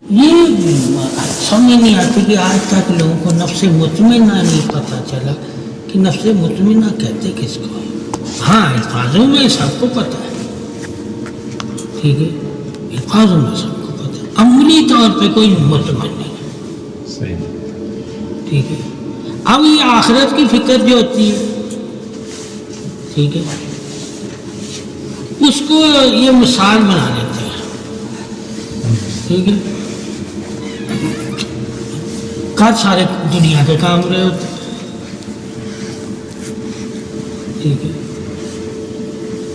یہ سمجھ نہیں آتی کہ آج تک لوگوں کو نفس مطمئنہ نہیں پتہ چلا کہ نفس مطمئنہ کہتے کس کو. ہاں الفاظوں میں سب کو پتہ ہے, ٹھیک ہے, الفاظوں میں سب کو پتہ ہے, عملی طور پہ کوئی مطمئن نہیں ہے, ٹھیک ہے. اب یہ آخرت کی فکر جو ہوتی ہے, ٹھیک ہے, اس کو یہ مثال بنا لیتے ہیں, ٹھیک ہے. کل سارے دنیا کے کام رہے ہوتے, ٹھیک ہے.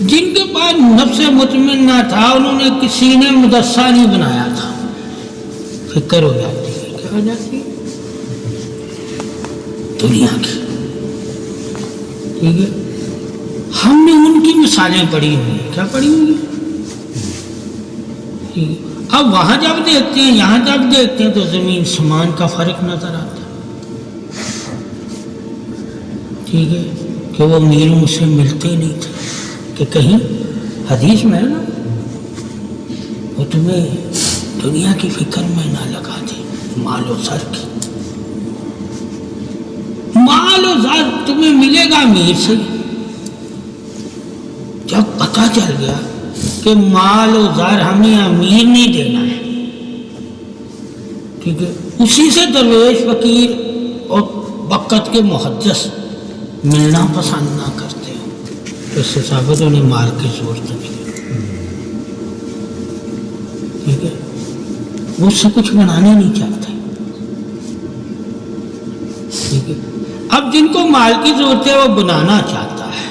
جن کے پاس نفس مطمئنہ تھا انہوں نے کسی نے مدرسہ نہیں بنایا تھا, فکر ہو جاتی ہے, کیا ہو جاتی ہے, دنیا کی, ٹھیک ہے. ہم نے ان کی مثالیں پڑھی ہوئی ہیں, کیا پڑھی ہوئی ہیں, ٹھیک ہے. اب وہاں جب دیکھتے ہیں یہاں جب دیکھتے ہیں تو زمین سمان کا فرق نظر آتا ہے, ٹھیک ہے, کہ وہ امیروں سے ملتے نہیں تھے, کہ کہیں حدیث میں ہے نا وہ تمہیں دنیا کی فکر میں نہ لگا دے, مال و زر کی, مال و زر تمہیں ملے گا امیر سے. جب پتہ چل گیا کہ مال و زر ہمیں امیر نہیں دینا ہے, ٹھیک ہے, اسی سے درویش فقیر اور وقت کے محدث ملنا پسند نہ کرتے ہو, تو اس سے ثابت انہیں مال کی ضرورت نہیں, ٹھیک ہے. وہ اس سے کچھ بنانے نہیں چاہتے, ٹھیک ہے. اب جن کو مال کی ضرورت ہے وہ بنانا چاہتا ہے,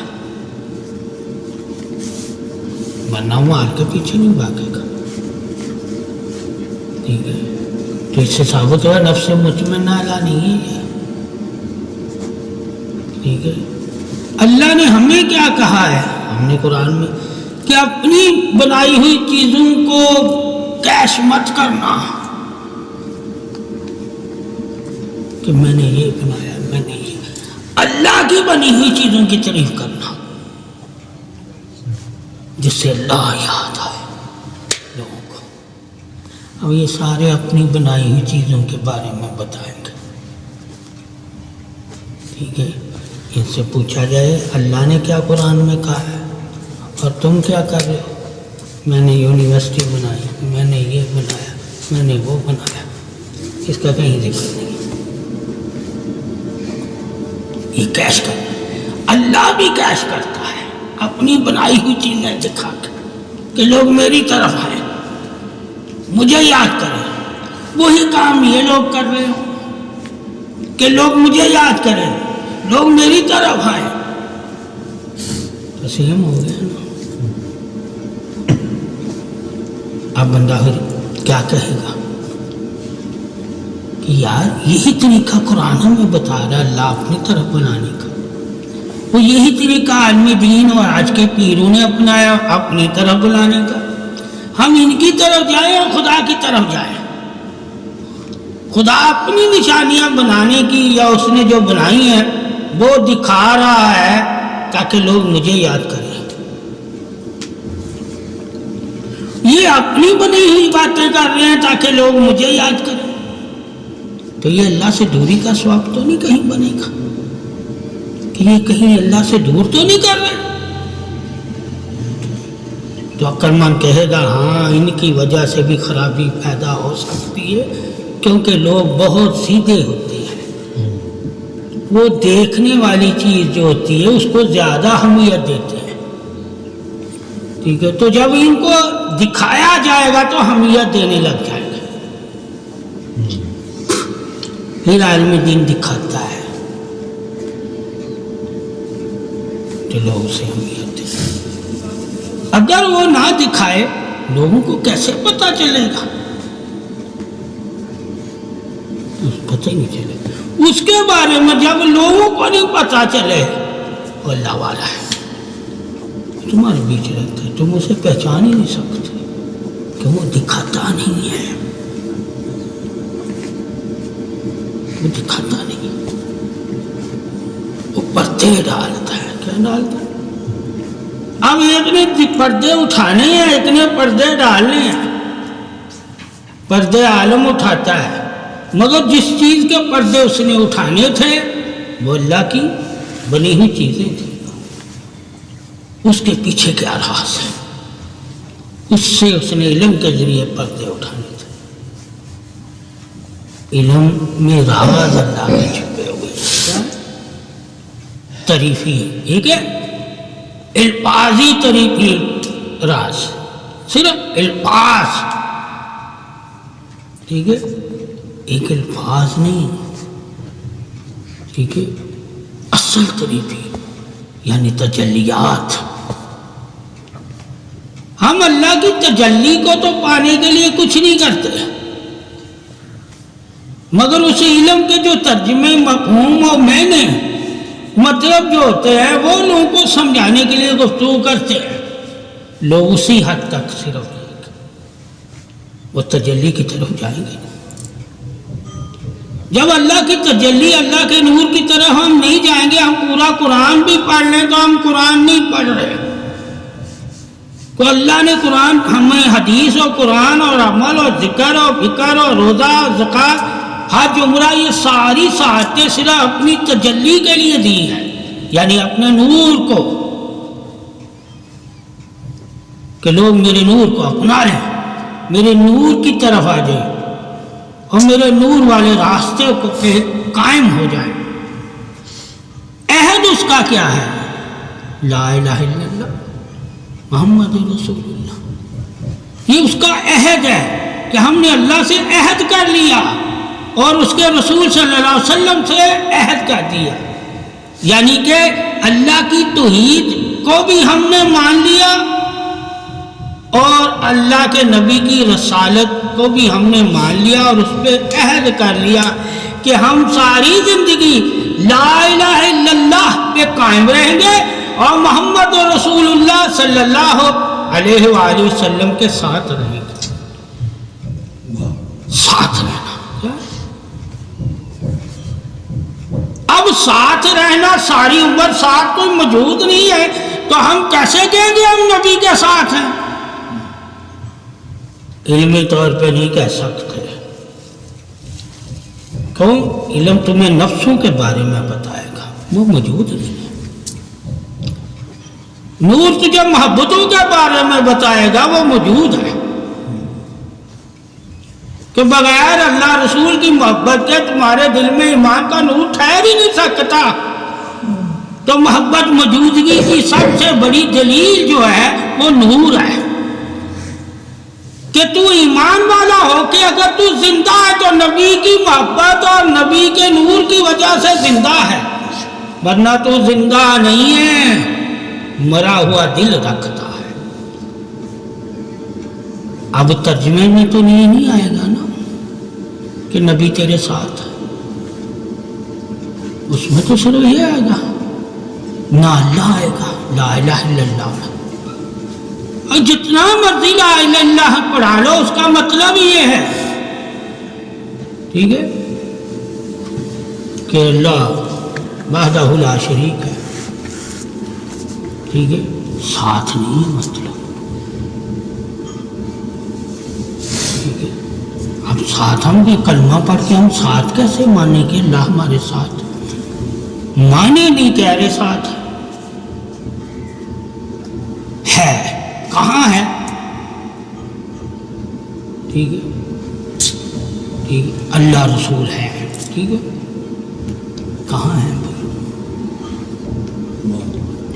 ورنہ مال کے پیچھے نہیں بھاگے گا, ٹھیک ہے. تو اس سے ثابت ہوا نفس مطمئنہ اللہ نہیں ہے, ٹھیک ہے. اللہ نے ہمیں کیا کہا ہے, ہم نے قرآن میں, کہ اپنی بنائی ہوئی چیزوں کو کیش مت کرنا, کہ میں نے یہ بنایا, میں نے یہ, اللہ کی بنی ہوئی چیزوں کی تعریف کرنا جس سے اللہ یاد آئے لوگوں کو. اب یہ سارے اپنی بنائی ہوئی چیزوں کے بارے میں بتائیں گے, ٹھیک ہے. ان سے پوچھا جائے اللہ نے کیا قرآن میں کہا ہے اور تم کیا کر رہے ہو, میں نے یونیورسٹی بنائی, میں نے یہ بنایا, میں نے وہ بنایا, اس کا کہیں ذکر نہیں. یہ کیش کرنا, اللہ بھی کیش کرتا ہے اپنی بنائی ہوئی چیزیں دکھا کے کہ لوگ میری طرف آئیں, مجھے یاد کریں. وہی کام یہ لوگ کر رہے ہو کہ لوگ مجھے یاد کریں, لوگ میری طرف آئیں, تو سیم ہو گیا نا. اب بندہ کیا کہے گا کہ یار یہی طریقہ قرآن ہمیں بتا رہا ہے اللہ اپنی طرف بنانے کا, وہ یہی طریقہ عالمی دین اور آج کے پیروں نے اپنایا اپنی طرف بلانے کا. ہم ان کی طرف جائیں اور خدا کی طرف جائیں. خدا اپنی نشانیاں بنانے کی یا اس نے جو بنائی ہیں وہ دکھا رہا ہے تاکہ لوگ مجھے یاد کریں. یہ اپنی بنی ہوئی باتیں کر رہے ہیں تاکہ لوگ مجھے یاد کریں. تو یہ اللہ سے دوری کا ثواب تو نہیں کہیں بنے گا, کہ یہ کہیں اللہ سے دور تو نہیں کر رہے. تو عقل مند کہے گا ہاں ان کی وجہ سے بھی خرابی پیدا ہو سکتی ہے, کیونکہ لوگ بہت سیدھے ہوتے ہیں, وہ دیکھنے والی چیز جو ہوتی ہے اس کو زیادہ اہمیت دیتے ہیں, ٹھیک ہے. تو جب ان کو دکھایا جائے گا تو اہمیت دینے لگ جائے گا. پھر عالم دین دکھاتا ہے تو لوگ اسے اہمیت دیتے ہیں. اگر وہ نہ دکھائے لوگوں کو کیسے پتہ چلے گا, پتہ ہی نہیں چلے گا. اس کے بارے میں جب لوگوں کو نہیں پتہ چلے وہ اللہ والا ہے, تمہارے بیچ رہتا ہے, تم اسے پہچان ہی نہیں سکتے کہ وہ دکھاتا نہیں ہے, وہ دکھاتا نہیں, وہ پردے ڈالتا ہے. کیا ڈالتا ہے؟ اب ایک نے پردے اٹھانے ہیں, ایک نے پردے ڈالنے ہیں. پردے عالم اٹھاتا ہے، مگر جس چیز کے پردے اس نے اٹھانے تھے وہ اللہ کی بنی ہوئی چیزیں تھیں۔ اس کے پیچھے کیا راز ہے؟ اس سے اس نے علم کے ذریعے پردے اٹھانے تھے۔ علم میں راز اللہ کے چھپے ہوئے ہیں، طریفی، ٹھیک ہے، الفاظی طریفی راز، صرف الفاظ، ٹھیک ہے، ایک الفاظ نہیں، ٹھیک ہے، اصل طریفی یعنی تجلیات۔ ہم اللہ کی تجلی کو تو پانے کے لیے کچھ نہیں کرتے، مگر اس علم کے جو ترجمے، مفہوم اور معنی، مطلب جو ہوتے ہیں وہ لوگوں کو سمجھانے کے لیے گفتگو کرتے ہیں۔ لوگ اسی حد تک صرف وہ تجلی کی طرف جائیں گے۔ جب اللہ کی تجلی، اللہ کے نور کی طرف ہم نہیں جائیں گے، ہم پورا قرآن بھی پڑھ لیں تو ہم قرآن نہیں پڑھ رہے۔ تو اللہ نے قرآن ہمیں حدیث اور قرآن اور عمل اور ذکر اور فکر اور روزہ اور زکوٰۃ، حج، عمرہ، یہ ساری سعادتیں صرف اپنی تجلی کے لیے دی ہیں، یعنی اپنے نور کو، کہ لوگ میرے نور کو اپنا لیں، میرے نور کی طرف آ جائیں اور میرے نور والے راستے کو پہ قائم ہو جائیں۔ عہد اس کا کیا ہے؟ لا الہ الا اللہ محمد رسول اللہ۔ یہ اس کا عہد ہے کہ ہم نے اللہ سے عہد کر لیا اور اس کے رسول صلی اللہ علیہ وسلم سے عہد کر دیا، یعنی کہ اللہ کی توحید کو بھی ہم نے مان لیا اور اللہ کے نبی کی رسالت کو بھی ہم نے مان لیا اور اس پہ عہد کر لیا کہ ہم ساری زندگی لا الہ الا اللہ پہ قائم رہیں گے اور محمد رسول اللہ صلی اللہ علیہ وآلہ وسلم کے ساتھ رہیں گے۔ ساتھ رہنا، اب ساتھ رہنا ساری عمر ساتھ کوئی موجود نہیں ہے تو ہم کیسے کہیں گے ہم نبی کے ساتھ ہیں؟ علمی طور پہ نہیں کہہ سکتے۔ کیوں؟ علم تمہیں نفسوں کے بارے میں بتائے گا، وہ موجود نہیں ہے۔ نور تجھے محبتوں کے بارے میں بتائے گا، وہ موجود ہے، کہ بغیر اللہ رسول کی محبت کے تمہارے دل میں ایمان کا نور ٹھہر ہی نہیں سکتا۔ تو محبت موجودگی کی سب سے بڑی دلیل جو ہے وہ نور ہے، کہ تو ایمان والا ہو کہ اگر تو زندہ ہے تو نبی کی محبت اور نبی کے نور کی وجہ سے زندہ ہے، ورنہ تو زندہ نہیں ہے، مرا ہوا دل رکھتا ہے۔ اب ترجمے میں تو نہیں آئے گا نا کہ نبی تیرے ساتھ ہے، اس میں تو صرف یہ آئے گا نہ اللہ آئے گا، لا الہ الا اللہ۔ اور جتنا مرضی لا الہ الا اللہ پڑھا لو اس کا مطلب یہ ہے، ٹھیک ہے، کہ اللہ وحدہ لا شریک ہے، ٹھیک ہے، ساتھ نہیں ہے مطلب، ٹھیک ہے۔ اب ساتھ ہم بھی کلمہ پڑھ کے ہم ساتھ کیسے مانیں کہ اللہ ہمارے ساتھ؟ مانے نہیں کہہ رہے ساتھ ہے، کہاں ہے؟ ٹھیک ہے، ٹھیک ہے، اللہ رسول ہے، ٹھیک ہے، کہاں ہے؟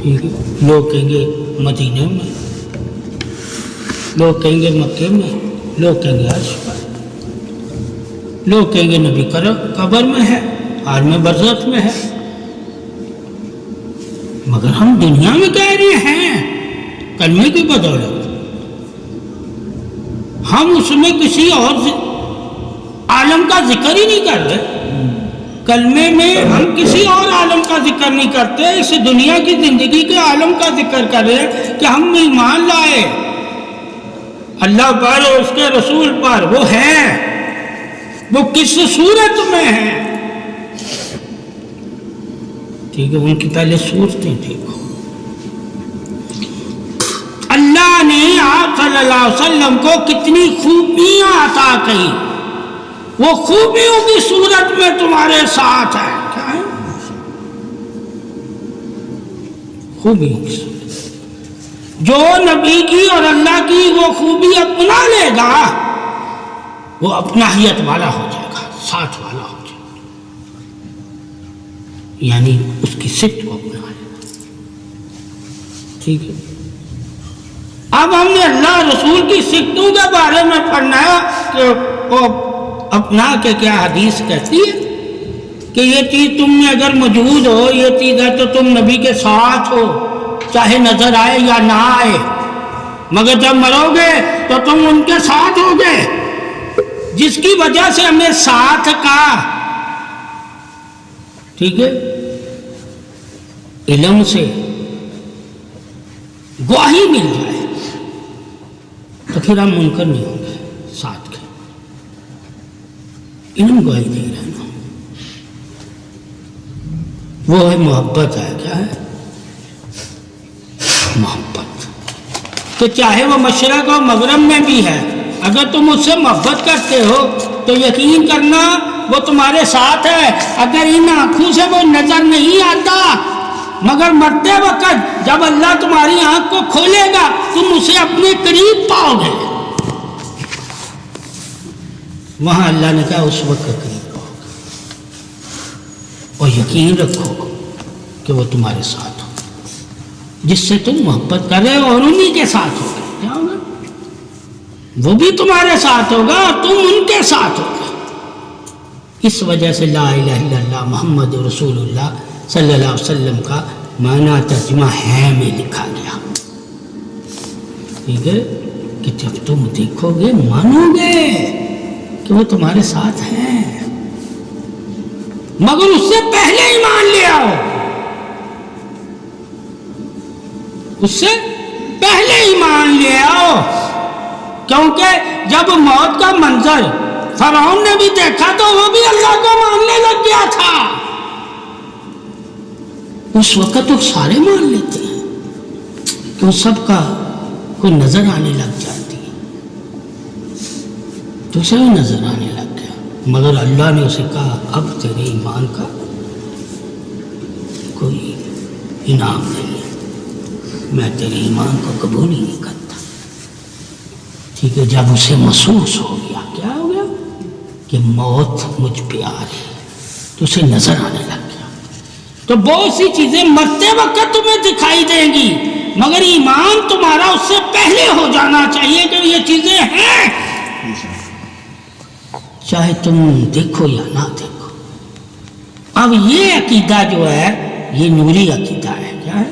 ٹھیک ہے، لوگ کہیں گے مدینے میں، لوگ کہیں گے مکے میں، لوگ کہیں گے عرش پر، لوگ کہیں گے نبی قبر میں ہے، عالم برزخ میں ہے، مگر ہم دنیا میں کہہ رہے ہیں کلمے کی بدولت، ہم اس میں کسی اور عالم کا ذکر ہی نہیں کر رہے، کلمے میں ہم کسی اور عالم کا ذکر نہیں کرتے، اس دنیا کی زندگی کے عالم کا ذکر کر رہے ہیں کہ ہم ایمان لائے اللہ پر اور اس کے رسول پر، وہ ہے، وہ کس صورت میں ہے، ٹھیک ہے، ان کی پہلے صورتیں دیکھو۔ اللہ نے آپ صلی اللہ علیہ وسلم کو کتنی خوبیاں عطا کی، وہ خوبیوں کی صورت میں تمہارے ساتھ ہے. کیا ہے؟ خوبیوں کی صورت. جو نبی کی اور اللہ کی وہ خوبی اپنا لے گا وہ اپنائیت والا ہو جائے گا، ساتھ والا ہو جائے گا، یعنی اس کی صفت کو اپنا لے گا. ٹھیک ہے. اب ہم نے اللہ رسول کی صفتوں کے بارے میں پڑھنا ہے کہ وہ اپنا کے کیا حدیث کہتی ہے کہ یہ چیز تم میں اگر موجود ہو، یہ چیز ہے تو تم نبی کے ساتھ ہو، چاہے نظر آئے یا نہ آئے، مگر جب مرو گے تو تم ان کے ساتھ ہوگے. جس کی وجہ سے ہمیں ساتھ کا، ٹھیک ہے، علم سے گواہی مل جائے تو پھر ہم منکر نہیں ہوں گے. ساتھ کے علم گواہی دے رہنا، وہ ہے محبت. ہے کیا ہے؟ محبت. کہ چاہے وہ مشرق اور مغرب میں بھی ہے، اگر تم اس سے محبت کرتے ہو تو یقین کرنا وہ تمہارے ساتھ ہے. اگر ان آنکھوں سے وہ نظر نہیں آتا، مگر مرتے وقت جب اللہ تمہاری آنکھ کو کھولے گا تم اسے اپنے قریب پاؤ گے. وہاں اللہ نے کہا اس وقت قریب پاؤ گے، اور یقین رکھو کہ وہ تمہارے ساتھ ہو، جس سے تم محبت کر رہے ہو، اور انہی کے ساتھ ہوگا. کیا ہوگا؟ وہ بھی تمہارے ساتھ ہوگا اور تم ان کے ساتھ ہوگا. اس وجہ سے لا الہ الا اللہ محمد رسول اللہ صلی اللہ علیہ وسلم کا معنی ترجمہ ہے میں لکھا گیا. ٹھیک ہے کہ جب تم دیکھو گے مانو گے کہ وہ تمہارے ساتھ ہیں، مگر اس سے پہلے ایمان لے آؤ. اس سے پہلے ایمان لے آؤ، کیونکہ جب موت کا منظر فرعون نے بھی دیکھا تو وہ بھی اللہ کو ماننے لگ گیا تھا. اس وقت تو سارے مان لیتے ہیں کہ وہ سب کا کوئی نظر آنے لگ جاتی ہے، تو اسے بھی نظر آنے لگ گیا. مگر اللہ نے اسے کہا اب تیرے ایمان کا کوئی انعام نہیں ہے، میں تیرے ایمان کو قبول ہی نہیں کرتا. ٹھیک ہے. جب اسے محسوس ہو گیا، کیا ہو گیا کہ موت مجھ پہ آ رہی ہے، تو اسے نظر آنے لگ گیا. تو بہت سی چیزیں مرتے وقت تمہیں دکھائی دیں گی، مگر ایمان تمہارا اس سے پہلے ہو جانا چاہیے کہ یہ چیزیں ہیں، چاہے تم دیکھو یا نہ دیکھو. اب یہ عقیدہ جو ہے یہ نوری عقیدہ ہے. کیا ہے؟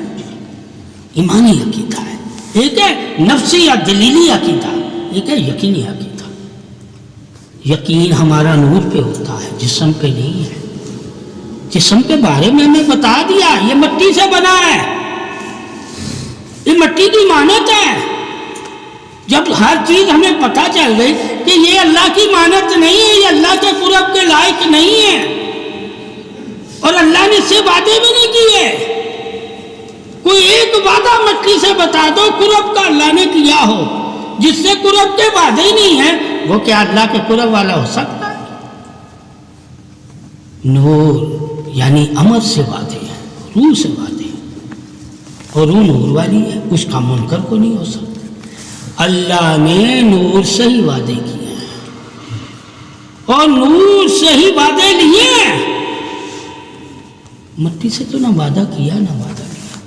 ایمانی عقیدہ ہے. ایک ہے نفسی یا دلیلی عقیدہ، ایک ہے یقینی عقیدہ. یقین ہمارا نور پہ ہوتا ہے، جسم پہ نہیں ہے. جسم کے بارے میں ہمیں بتا دیا یہ مٹی سے بنا ہے، یہ مٹی کی مانت ہے. جب ہر چیز ہمیں پتہ چل گئی کہ یہ اللہ کی مانت نہیں ہے، یہ اللہ کے قرب کے لائق نہیں ہے، اور اللہ نے اس سے وعدے بھی نہیں کیے. کوئی ایک وعدہ مٹی سے بتا دو قرب کا اللہ نے کیا ہو، جس سے قرب کے وعدے ہی نہیں ہیں، وہ کیا اللہ کے قرب والا ہو سکتا ہے؟ نور یعنی امر سے وعدے ہیں، روح سے وعدے ہیں، اور روح نور والی ہے، اس کا منکر کو نہیں ہو سکتا. اللہ نے نور سے ہی وعدے کیے ہیں اور نور سے ہی وعدے لیے ہیں. مٹی سے تو نہ وعدہ کیا نہ وعدہ لیا.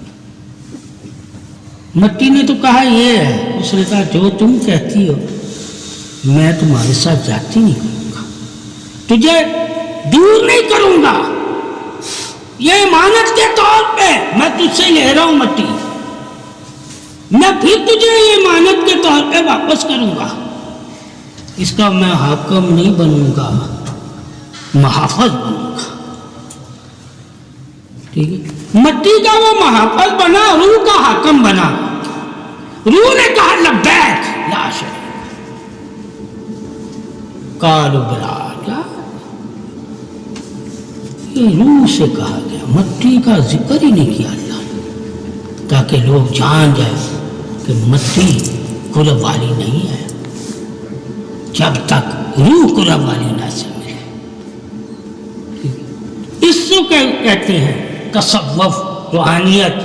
مٹی نے تو کہا یہ ہے، اس نے کہا جو تم کہتی ہو میں تمہارے ساتھ جاتی نہیں کروں گا، تجھے دور نہیں کروں گا، یہ امانت کے طور پہ میں تجھ سے لے رہا ہوں مٹی، میں پھر تجھے یہ امانت کے طور پہ واپس کروں گا. اس کا میں حاکم نہیں بنوں گا، محافظ بنوں گا. ٹھیک ہے. مٹی کا وہ محافظ بنا، روح کا حاکم بنا. روح نے کہا لبیک لا شریک قالوا بلا. کیا یہ روح سے کہا گیا، مٹی کا ذکر ہی نہیں کیا اللہ نے، تاکہ لوگ جان جائیں کہ مٹی قرب والی نہیں ہے جب تک روح قرب والی نہ سے ملے. اس کو کہتے ہیں تصوف، روحانیت،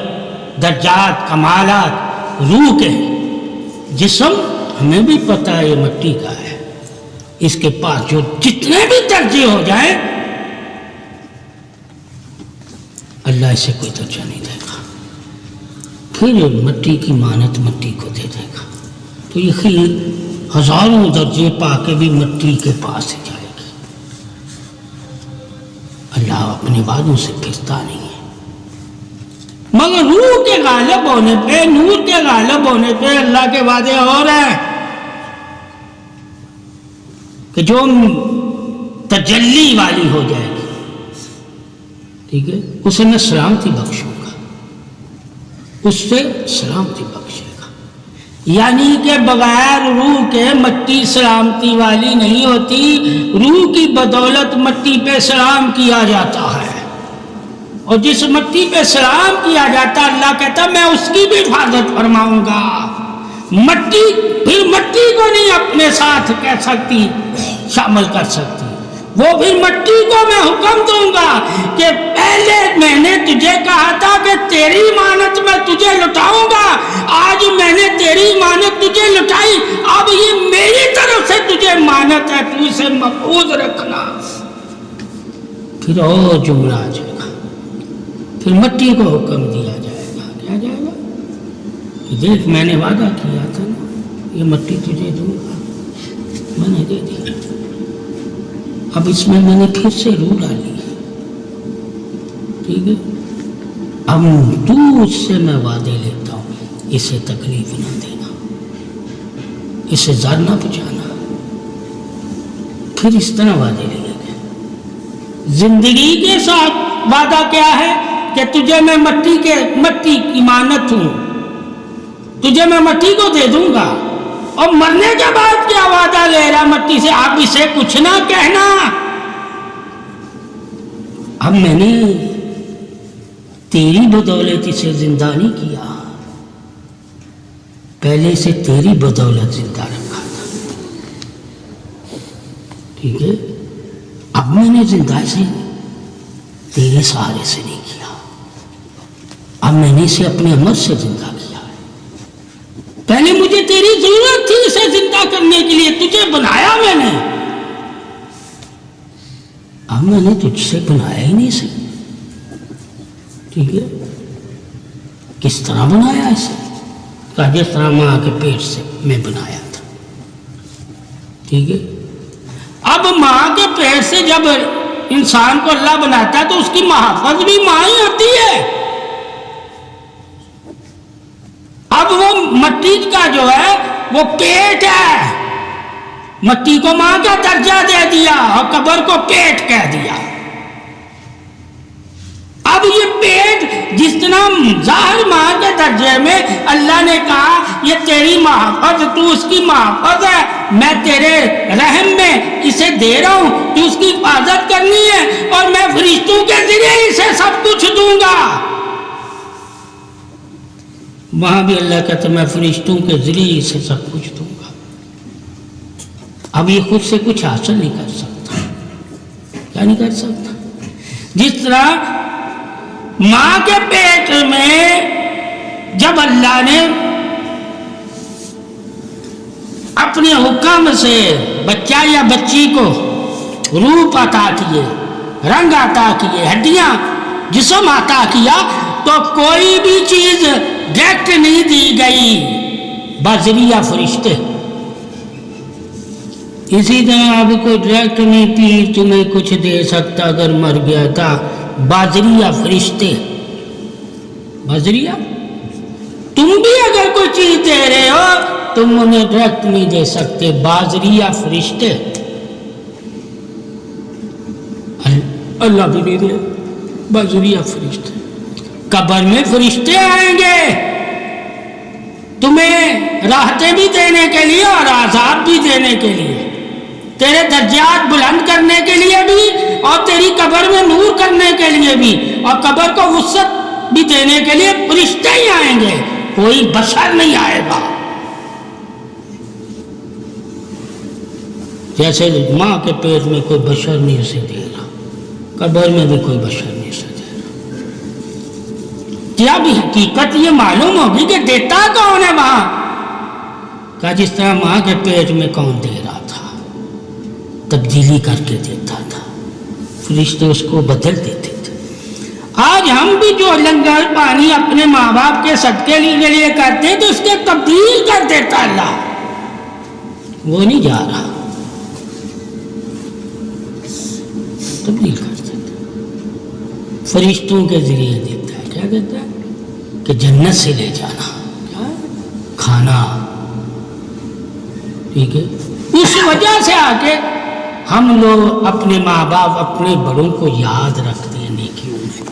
درجات، کمالات. روح کے جسم ہمیں بھی پتہ ہے یہ مٹی کا ہے، اس کے پاس جو جتنے بھی درجے ہو جائیں اللہ اسے کوئی درجہ نہیں دے گا. پھر مٹی کی مانت مٹی کو دے دے گا. تو یہ ہزاروں درجے پا کے بھی مٹی کے پاس ہی جائے گی. اللہ اپنے وعدوں سے پھرتا نہیں ہے. مگر روح کے غالب ہونے پہ، نور کے غالب ہونے پہ اللہ کے وعدے اور ہیں کہ جو تجلی والی ہو جائے گی، ٹھیک ہے، اسے میں سلامتی بخشوں گا، اس سے سلامتی بخشے گا. یعنی کہ بغیر روح کے مٹی سلامتی والی نہیں ہوتی. روح کی بدولت مٹی پہ سلام کیا جاتا ہے، اور جس مٹی پہ سلام کیا جاتا اللہ کہتا میں اس کی بھی حفاظت فرماؤں گا. مٹی پھر مٹی کو نہیں اپنے ساتھ کہہ سکتی، شامل کر سکتی. وہ پھر مٹی کو میں حکم دوں گا کہ پہلے میں نے تجھے کہا تھا کہ تیری امانت میں تجھے لٹاؤں گا، آج میں نے تیری امانت تجھے لٹائی، اب یہ میری طرف سے تجھے امانت ہے، تو اسے محفوظ رکھنا. پھر اور جملہ آ جائے گا. پھر مٹی کو حکم دیا جائے گا. کیا جائے گا کہ دیکھ میں نے وعدہ کیا تھا نا، یہ مٹی تجھے دوں گا، میں نے دے دیا. اب اس میں نے پھر سے روح ڈالی، ٹھیک ہے. اب تو اس سے میں وعدے لیتا ہوں، اسے تکلیف نہ دینا، اسے زار نہ پہنچانا. پھر اس طرح وعدے لیے گئے. زندگی کے ساتھ وعدہ کیا ہے کہ تجھے میں مٹی کی امانت ہوں، تجھے میں مٹی کو دے دوں گا. اور مرنے کے بعد کیا وعدہ لے رہا مٹی سے؟ اب اسے کچھ نہ کہنا، اب میں نے تیری بدولت اسے زندہ نہیں کیا، پہلے سے تیری بدولت زندہ رکھا تھا، ٹھیک ہے. اب میں نے زندہ سے تیرے سہارے سے نہیں کیا، اب میں نے اسے اپنے عمل سے زندہ کیا. پہلے مجھے تیری ضرورت تھی اسے زندہ کرنے کے لیے، تجھے بنایا میں نے، اب میں نے تجھ سے بنایا ہی نہیں اسے، ٹھیک ہے. کس طرح بنایا اسے؟ کہا جس طرح ماں کے پیٹ سے میں بنایا تھا، ٹھیک ہے. اب ماں کے پیٹ سے جب انسان کو اللہ بناتا ہے تو اس کی محافظ بھی ماں ہی ہوتی ہے. اب وہ مٹی کا جو ہے وہ پیٹ ہے، مٹی کو ماں کا درجہ دے دیا اور قبر کو پیٹ کہہ دیا. اب یہ پیٹ جس طرح ظاہر ماں کے درجے میں اللہ نے کہا یہ تیری محافظ، تو اس کی محافظ ہے، میں تیرے رحم میں اسے دے رہا ہوں، تو اس کی حفاظت کرنی ہے، اور میں فرشتوں کے ذریعے اسے سب کچھ دوں گا. وہاں بھی اللہ کہتا میں فرشتوں کے ذریعے اسے سب کچھ دوں گا. اب یہ خود سے کچھ حاصل نہیں کر سکتا. کیا نہیں کر سکتا؟ جس طرح ماں کے پیٹ میں جب اللہ نے اپنے حکم سے بچہ یا بچی کو روپ عطا کیے، رنگ عطا کیے، ہڈیاں، جسم عطا کیا، تو کوئی بھی چیز ڈائریکٹ نہیں دی گئی بذریعہ فرشتے. اسی طرح اب کوئی ڈائریکٹ نہیں پیر تمہیں کچھ دے سکتا اگر مر گیا تھا، بذریعہ فرشتے. بذریعہ تم بھی اگر کوئی چیز دے رہے ہو تم انہیں ڈائریکٹ نہیں دے سکتے، بذریعہ فرشتے. اللہ بھی نہیں دے، بذریعہ فرشتے. قبر میں فرشتے آئیں گے تمہیں راحتیں بھی دینے کے لیے اور عذاب بھی دینے کے لیے، تیرے درجات بلند کرنے کے لیے بھی اور تیری قبر میں نور کرنے کے لیے بھی، اور قبر کو وسعت بھی دینے کے لیے فرشتے ہی آئیں گے، کوئی بشر نہیں آئے گا. جیسے ماں کے پیٹ میں کوئی بشر نہیں اسے دے رہا، قبر میں بھی کوئی بشر نہیں اسے دے رہا۔ کیا بھی حقیقت یہ معلوم ہوگی کہ دیتا کون ہے وہاں کا؟ جس طرح ماں کے پیٹ میں کون دے رہا تھا، تبدیلی کر کے دیتا تھا، فرشتے اس کو بدل دیتے تھے۔ آج ہم بھی جو لنگر پانی اپنے ماں باپ کے صدقے کے لیے کرتے ہیں تو اس کے تبدیل کر دیتا اللہ، وہ نہیں جا رہا، تبدیل کر دیتا، فرشتوں کے ذریعے دیتا ہے۔ کیا دیتا ہے؟ کہ جنت سے لے جانا، کھانا، ٹھیک ہے۔ اس وجہ سے آگے ہم لوگ اپنے ماں باپ اپنے بڑوں کو یاد رکھتے ہیں نیکیوں میں،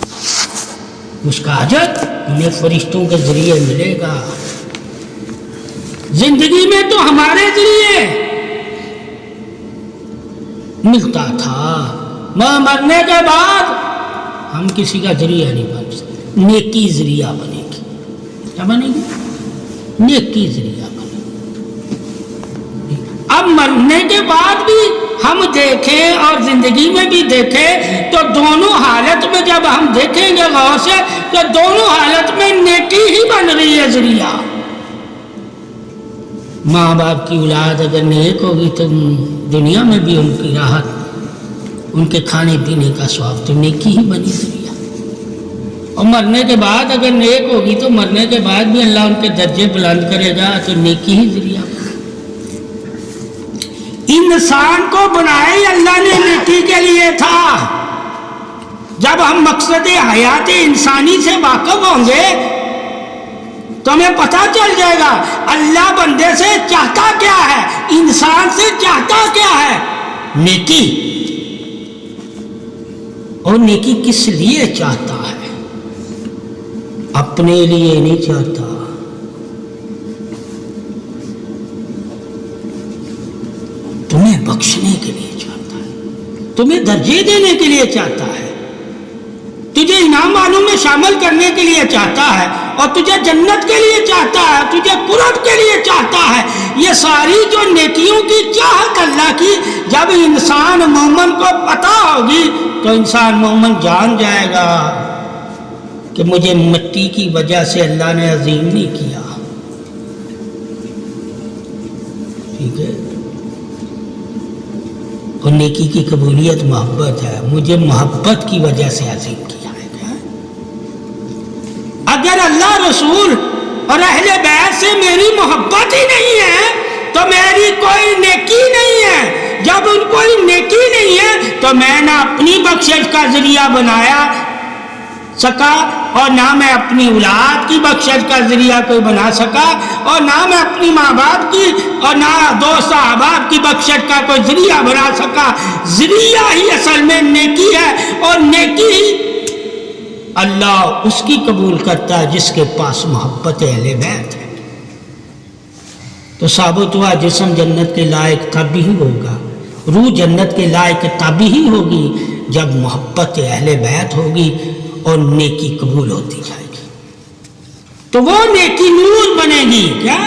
اس کا اجر انہیں فرشتوں کے ذریعے ملے گا۔ زندگی میں تو ہمارے ذریعے ملتا تھا، مرنے کے بعد ہم کسی کا ذریعہ نہیں بن سکتے، نیکی ذریعہ بنے گی۔ کیا بنے گی؟ نیکی ذریعہ بنے گی۔ اب مرنے کے بعد بھی ہم دیکھیں اور زندگی میں بھی دیکھیں تو دونوں حالت میں جب ہم دیکھیں گے غور سے تو دونوں حالت میں نیکی ہی بن رہی ہے ذریعہ۔ ماں باپ کی اولاد اگر نیک ہوگی تو دنیا میں بھی ان کی راحت، ان کے کھانے پینے کا ثواب تو نیکی ہی بنی ذریعہ، اور مرنے کے بعد اگر نیک ہوگی تو مرنے کے بعد بھی اللہ ان کے درجے بلند کرے گا تو نیکی ہی ذریعہ۔ انسان کو بنایا اللہ نے نیکی کے لیے تھا۔ جب ہم مقصد حیات انسانی سے واقف ہوں گے تو ہمیں پتہ چل جائے گا اللہ بندے سے چاہتا کیا ہے، انسان سے چاہتا کیا ہے، نیکی۔ اور نیکی کس لیے چاہتا ہے؟ اپنے لیے نہیں چاہتا، تمہیں بخشنے کے لیے چاہتا ہے، تمہیں درجے دینے کے لیے چاہتا ہے، تجھے انعام والوں میں شامل کرنے کے لیے چاہتا ہے، اور تجھے جنت کے لیے چاہتا ہے، تجھے قرب کے لیے چاہتا ہے۔ یہ ساری جو نیکیوں کی چاہت اللہ کی جب انسان مومن کو پتہ ہوگی تو انسان مومن جان جائے گا کہ مجھے مٹی کی وجہ سے اللہ نے عظیم نہیں کیا، ٹھیک ہے۔ اور نیکی کی قبولیت محبت ہے، مجھے محبت کی وجہ سے عظیم کیا ہے۔ اگر اللہ رسول اور اہل بیت سے میری محبت ہی نہیں ہے تو میری کوئی نیکی نہیں ہے۔ جب ان کوئی نیکی نہیں ہے تو میں نہ اپنی بخشش کا ذریعہ بنایا سکا، اور نہ میں اپنی اولاد کی بخشش کا ذریعہ کوئی بنا سکا، اور نہ میں اپنی ماں باپ کی اور نہ دوست احباب کی بخشش کا کوئی ذریعہ بنا سکا۔ ذریعہ ہی اصل میں نیکی ہے، اور نیکی ہی اللہ اس کی قبول کرتا ہے جس کے پاس محبت اہل بیت ہے۔ تو ثابت ہوا جسم جنت کے لائق تب ہی ہوگا، روح جنت کے لائق تب ہی ہوگی جب محبت اہل بیت ہوگی اور نیکی قبول ہوتی جائے گی، تو وہ نیکی نور بنے گی۔ کیا؟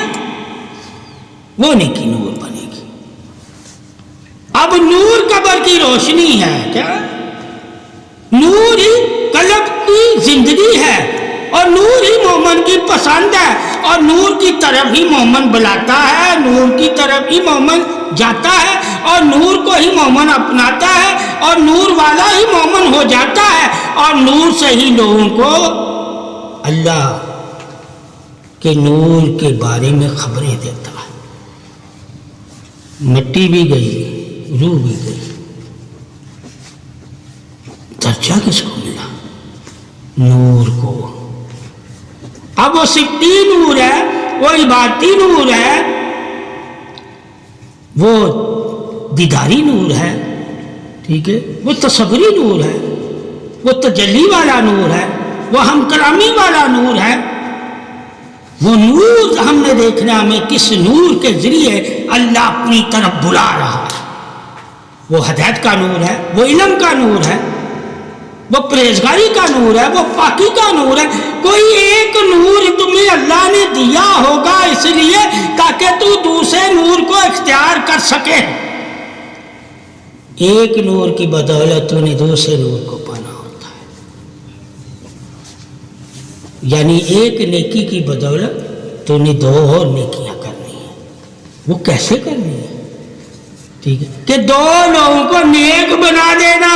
وہ نیکی نور بنے گی۔ اب نور قبر کی روشنی ہے، کیا؟ نور ہی قلب کی زندگی ہے، اور نور ہی مومن کی پسند ہے، اور نور کی طرف ہی مومن بلاتا ہے، نور کی طرف ہی مومن جاتا ہے، اور نور کو ہی مومن اپناتا ہے، اور نور والا ہی مومن ہو جاتا ہے، اور نور سے ہی لوگوں کو اللہ کے نور کے بارے میں خبریں دیتا ہے۔ مٹی بھی گئی، روح بھی گئی، درجہ کس کو ملا؟ نور کو۔ اب وہ صفتی نور ہے، وہ عبادتی نور ہے، وہ دیداری نور ہے، ٹھیک ہے، وہ تصوری نور ہے، وہ تجلی والا نور ہے، وہ ہم کلامی والا نور ہے۔ وہ نور ہم نے دیکھنا ہمیں کس نور کے ذریعے اللہ اپنی طرف بلا رہا ہے۔ وہ ہدایت کا نور ہے، وہ علم کا نور ہے، وہ پرہیزگاری کا نور ہے، وہ پاکی کا نور ہے۔ کوئی ایک نور تمہیں اللہ نے دیا ہوگا اس لیے تاکہ تو دوسرے نور کو اختیار کر سکے۔ ایک نور کی بدولت تو نے دوسرے نور کو پانا ہوتا ہے، یعنی ایک نیکی کی بدولت تو نے دو اور نیکیاں کرنی ہیں۔ وہ کیسے کرنی ہے؟ ٹھیک ہے کہ دو لوگوں کو نیک بنا دینا،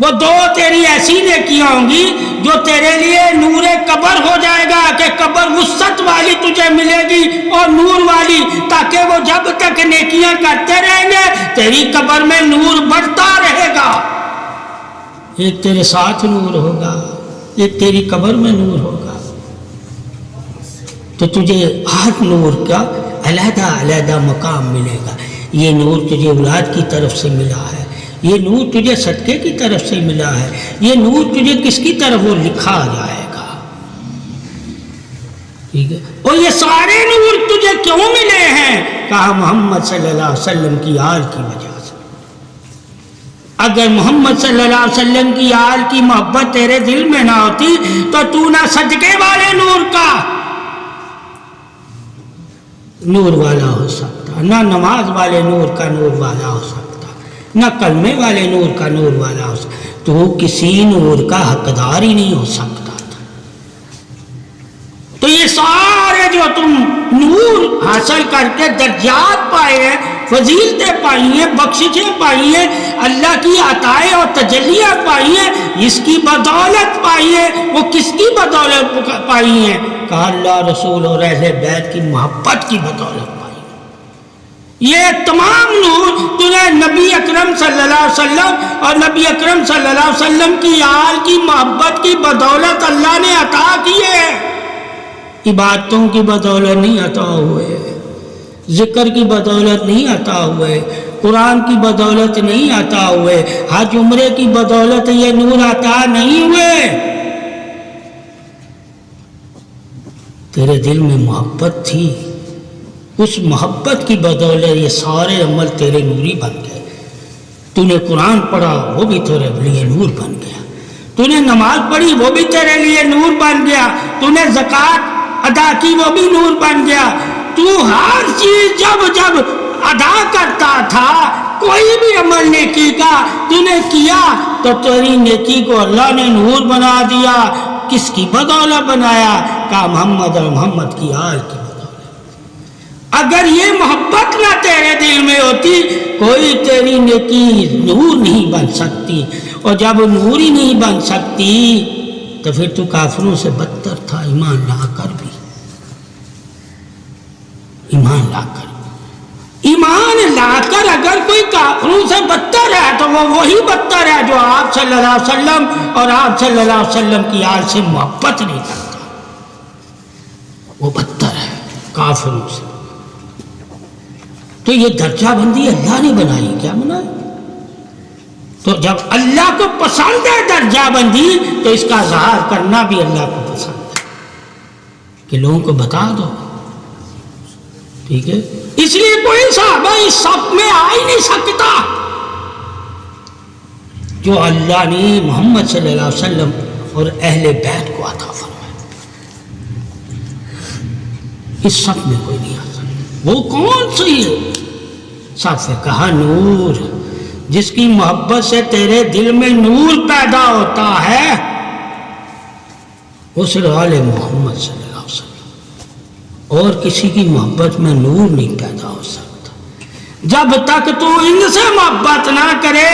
وہ دو تیری ایسی نیکیاں ہوں گی جو تیرے لیے نور قبر ہو جائے گا کہ قبر وسعت والی تجھے ملے گی اور نور والی، تاکہ وہ جب تک نیکیاں کرتے رہیں گے تیری قبر میں نور بڑھتا رہے گا۔ ایک تیرے ساتھ نور ہوگا، ایک تیری قبر میں نور ہوگا، تو تجھے ہر نور کا علیحدہ علیحدہ مقام ملے گا۔ یہ نور تجھے اولاد کی طرف سے ملا ہے، یہ نور تجھے صدقے کی طرف سے ملا ہے، یہ نور تجھے کس کی طرف وہ لکھا جائے گا، ٹھیک ہے؟ اور یہ سارے نور تجھے کیوں ملے ہیں؟ کہا محمد صلی اللہ علیہ وسلم کی آل کی وجہ سے۔ اگر محمد صلی اللہ علیہ وسلم کی آل کی محبت تیرے دل میں نہ ہوتی تو تو نہ صدقے والے نور کا نور والا ہو سکتا، نہ نماز والے نور کا نور والا ہو سکتا، نہ کلمے والے نور کا نور والا ہو سکتا، تو کسی نور کا حقدار ہی نہیں ہو سکتا تھا۔ تو یہ سارے جو تم نور حاصل کر کے درجات پائے ہیں، فضیلتیں پائی ہیں، بخششیں پائی ہیں، اللہ کی عطائیں اور تجلیاں پائی ہیں، اس کی بدولت پائی ہے۔ وہ کس کی بدولت پائی ہیں؟ کہا اللہ، رسول اور اہل بیت کی محبت کی بدولت پائی ہے۔ یہ تمام نور تمہیں نبی اکرم صلی اللہ علیہ وسلم اور نبی اکرم صلی اللہ علیہ وسلم کی آل کی محبت کی بدولت اللہ نے عطا کیے ہیں۔ عبادتوں کی بدولت نہیں عطا ہوئے، ذکر کی بدولت نہیں عطا ہوئے، قرآن کی بدولت نہیں عطا ہوئے، حج عمرے کی بدولت یہ نور عطا نہیں ہوئے۔ تیرے دل میں محبت تھی، اس محبت کی بدولت یہ سارے عمل تیرے نوری بن گئے۔ تو نے قرآن پڑھا وہ بھی تیرے لیے نور بن گیا، تو نے نماز پڑھی وہ بھی تیرے لیے نور بن گیا، تو نے زکوٰۃ ادا کی وہ بھی نور بن گیا۔ تو ہر چیز جب جب ادا کرتا تھا، کوئی بھی عمل نیکی کا تو نے کیا تو تیری نیکی کو اللہ نے نور بنا دیا۔ کس کی بدولت بنایا؟ کہا محمد اور محمد کی آل کی بدولت۔ اگر یہ محبت نہ تیرے دل میں ہوتی کوئی تیری نیکی نور نہیں بن سکتی، اور جب نور ہی نہیں بن سکتی تو پھر تو کافروں سے بدتر تھا، ایمان لا کر بھی، ایمان لا کر اگر کوئی کافروں سے بدتر ہے تو وہ وہی بدتر ہے جو آپ صلی اللہ علیہ وسلم اور آپ صلی اللہ علیہ وسلم کی آل سے محبت نہیں کرتا، وہ بدتر ہے کافروں سے۔ تو یہ درجہ بندی اللہ نے بنائی، کیا بنائی؟ تو جب اللہ کو پسند ہے درجہ بندی تو اس کا اظہار کرنا بھی اللہ کو پسند ہے کہ لوگوں کو بتا دو، ٹھیک ہے؟ اس لیے کوئی صحابہ اس صف میں آ ہی نہیں سکتا جو اللہ نے محمد صلی اللہ علیہ وسلم اور اہل بیت کو عطا فرمایا۔ اس صف میں کوئی نہیں آ سکتا۔ وہ کون سی ہے صف ہے؟ کہا نور، جس کی محبت سے تیرے دل میں نور پیدا ہوتا ہے وہ صرف آل محمد صلی اللہ علیہ وسلم، اور کسی کی محبت میں نور نہیں پیدا ہو سکتا۔ جب تک تو ان سے محبت نہ کرے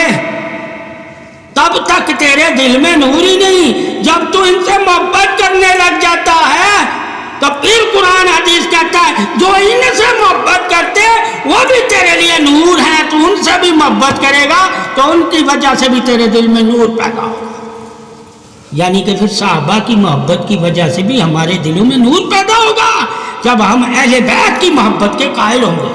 تب تک تیرے دل میں نور ہی نہیں۔ جب تو ان سے محبت کرنے لگ جاتا ہے تو پھر قرآن حدیث کہتا ہے جو ان سے محبت کرتے وہ بھی تیرے لیے نور ہے، تو ان سے بھی محبت کرے گا تو ان کی وجہ سے بھی تیرے دل میں نور پیدا ہوگا۔ یعنی کہ پھر صحابہ کی محبت کی وجہ سے بھی ہمارے دلوں میں نور پیدا ہوگا۔ جب ہم اہل بیت کی محبت کے قائل ہوں گے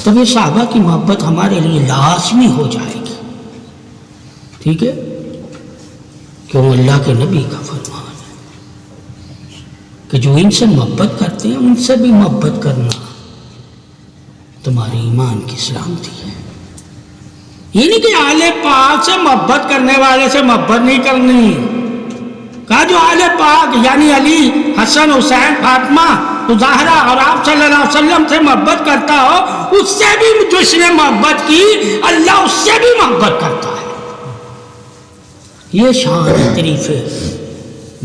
تو پھر صحابہ کی محبت ہمارے لیے لازمی ہو جائے گی، ٹھیک ہے؟ کیوں؟ اللہ کے نبی کا فرمان ہے کہ جو ان سے محبت کرتے ہیں ان سے بھی محبت کرنا تمہاری ایمان کی سلامتی ہے۔ یہ نہیں کہ آل پاک سے محبت کرنے والے سے محبت نہیں کرنی۔ کہا جو آل پاک یعنی علی، حسن، حسین، فاطمہ زہرا اور آپ صلی اللہ علیہ وسلم سے محبت کرتا ہو، اس سے بھی جس نے محبت کی اللہ اس سے بھی محبت کرتا ہے۔ یہ شان تعریف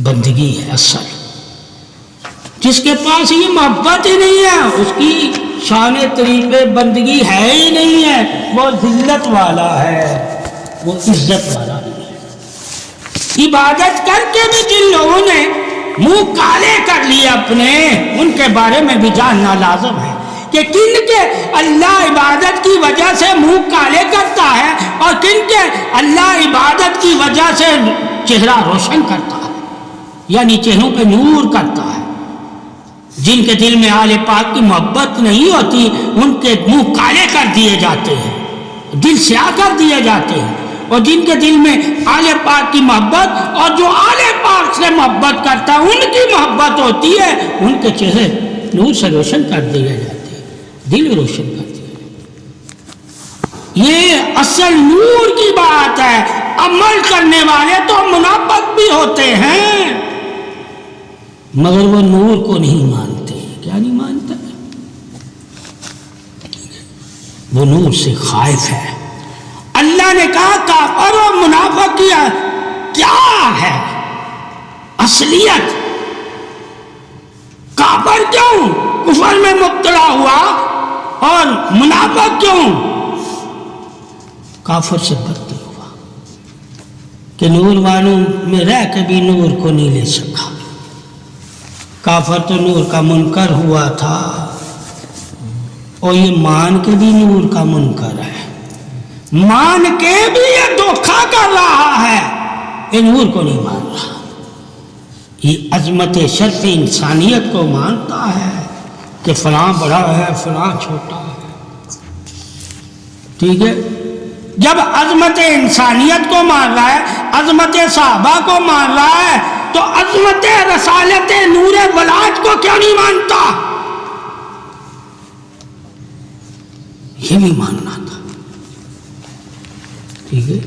بندگی ہے اصل۔ جس کے پاس یہ محبت ہی نہیں ہے اس کی شان تعریف بندگی ہے ہی نہیں ہے، وہ ذلت والا ہے، وہ عزت والا نہیں ہے۔ عبادت کر کے بھی جن لوگوں نے منہ کالے کر لیے اپنے، ان کے بارے میں بھی جاننا لازم ہے کہ کن کے اللہ عبادت کی وجہ سے منہ کالے کرتا ہے اور کن کے اللہ عبادت کی وجہ سے چہرہ روشن کرتا ہے، یعنی چہروں پہ نور کرتا ہے۔ جن کے دل میں آل پاک کی محبت نہیں ہوتی ان کے منہ کالے کر دیے جاتے ہیں، دل سیاہ کر دیے جاتے ہیں، اور جن کے دل میں آل پاک کی محبت اور جو آل پاک سے محبت کرتا ہے ان کی محبت ہوتی ہے، ان کے چہرے نور سے روشن کر دیے جاتے ہیں، دل روشن کر دیے جاتے ہیں۔ یہ اصل نور کی بات ہے۔ عمل کرنے والے تو منافق بھی ہوتے ہیں مگر وہ نور کو نہیں مانتے۔ کیا نہیں مانتا؟ وہ نور سے خائف ہے۔ اللہ نے کہا کافر و منافق کیا ہے اصلیت؟ کافر کیوں کفر میں مبتلا ہوا اور منافق کیوں کافر سے بدتر ہوا کہ نور والوں میں رہ کے بھی نور کو نہیں لے سکا۔ کافر تو نور کا منکر ہوا تھا اور یہ مان کے بھی نور کا منکر ہے، مان کے بھی یہ دھوکا کر رہا ہے، یہ نور کو نہیں مان رہا۔ یہ عظمت شرف انسانیت کو مانتا ہے کہ فلاں بڑا ہے فلاں چھوٹا ہے، ٹھیک ہے۔ جب عظمت انسانیت کو مان رہا ہے، عظمت صحابہ کو مان رہا ہے، تو عظمت رسالت نور ولاد کو کیوں نہیں مانتا؟ یہ بھی ماننا تھا، ٹھیک ہے۔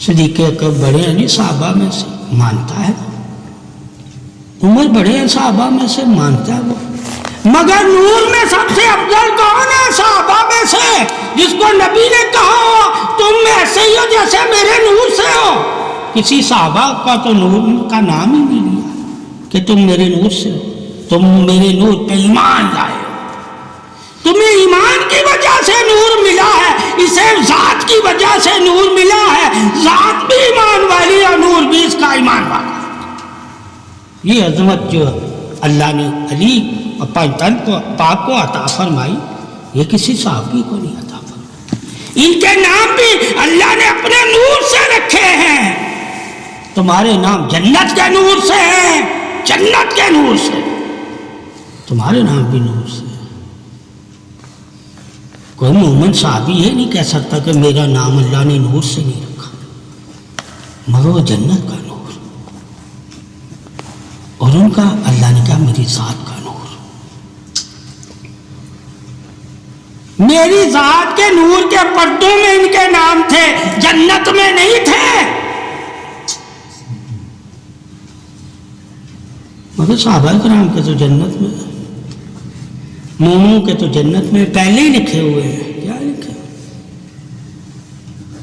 صدیق اکبر بڑے ہیں جی صحابہ میں سے، مانتا ہے۔ عمر بڑے ہیں صحابہ میں سے، مانتا ہے وہ۔ مگر نور میں سب سے افضل کون ہے صحابہ میں سے جس کو نبی نے کہا ہو تم ایسے ہی ہو جیسے میرے نور سے ہو؟ کسی صحابہ کا تو نور کا نام ہی نہیں لیا کہ تم میرے نور سے ہو، تم میرے نور پہ ایمان لائے ہو۔ تمہیں ایمان کی وجہ سے نور ملا ہے، اسے ذات کی وجہ سے نور ملا ہے، ذات بھی ایمان والی اور نور بھی اس کا ایمان والا۔ یہ عظمت جو اللہ نے علی اور پاک کو عطا فرمائی یہ کسی صحابی کو نہیں عطا فرمائی۔ ان کے نام بھی اللہ نے اپنے نور سے رکھے ہیں۔ تمہارے نام جنت کے نور سے ہیں، جنت کے نور سے، تمہارے نام بھی نور سے۔ کوئی مومن صحابی یہ نہیں کہہ سکتا کہ میرا نام اللہ نے نور سے نہیں رکھا، مگر وہ جنت کا نور، اور ان کا اللہ نے کہا میری ذات کا نور۔ میری ذات کے نور کے پردوں میں ان کے نام تھے، جنت میں نہیں تھے۔ مگر صحابہ کرام کے تو جنت میں، مومنوں کے تو جنت میں پہلے ہی لکھے ہوئے ہیں۔ کیا لکھے؟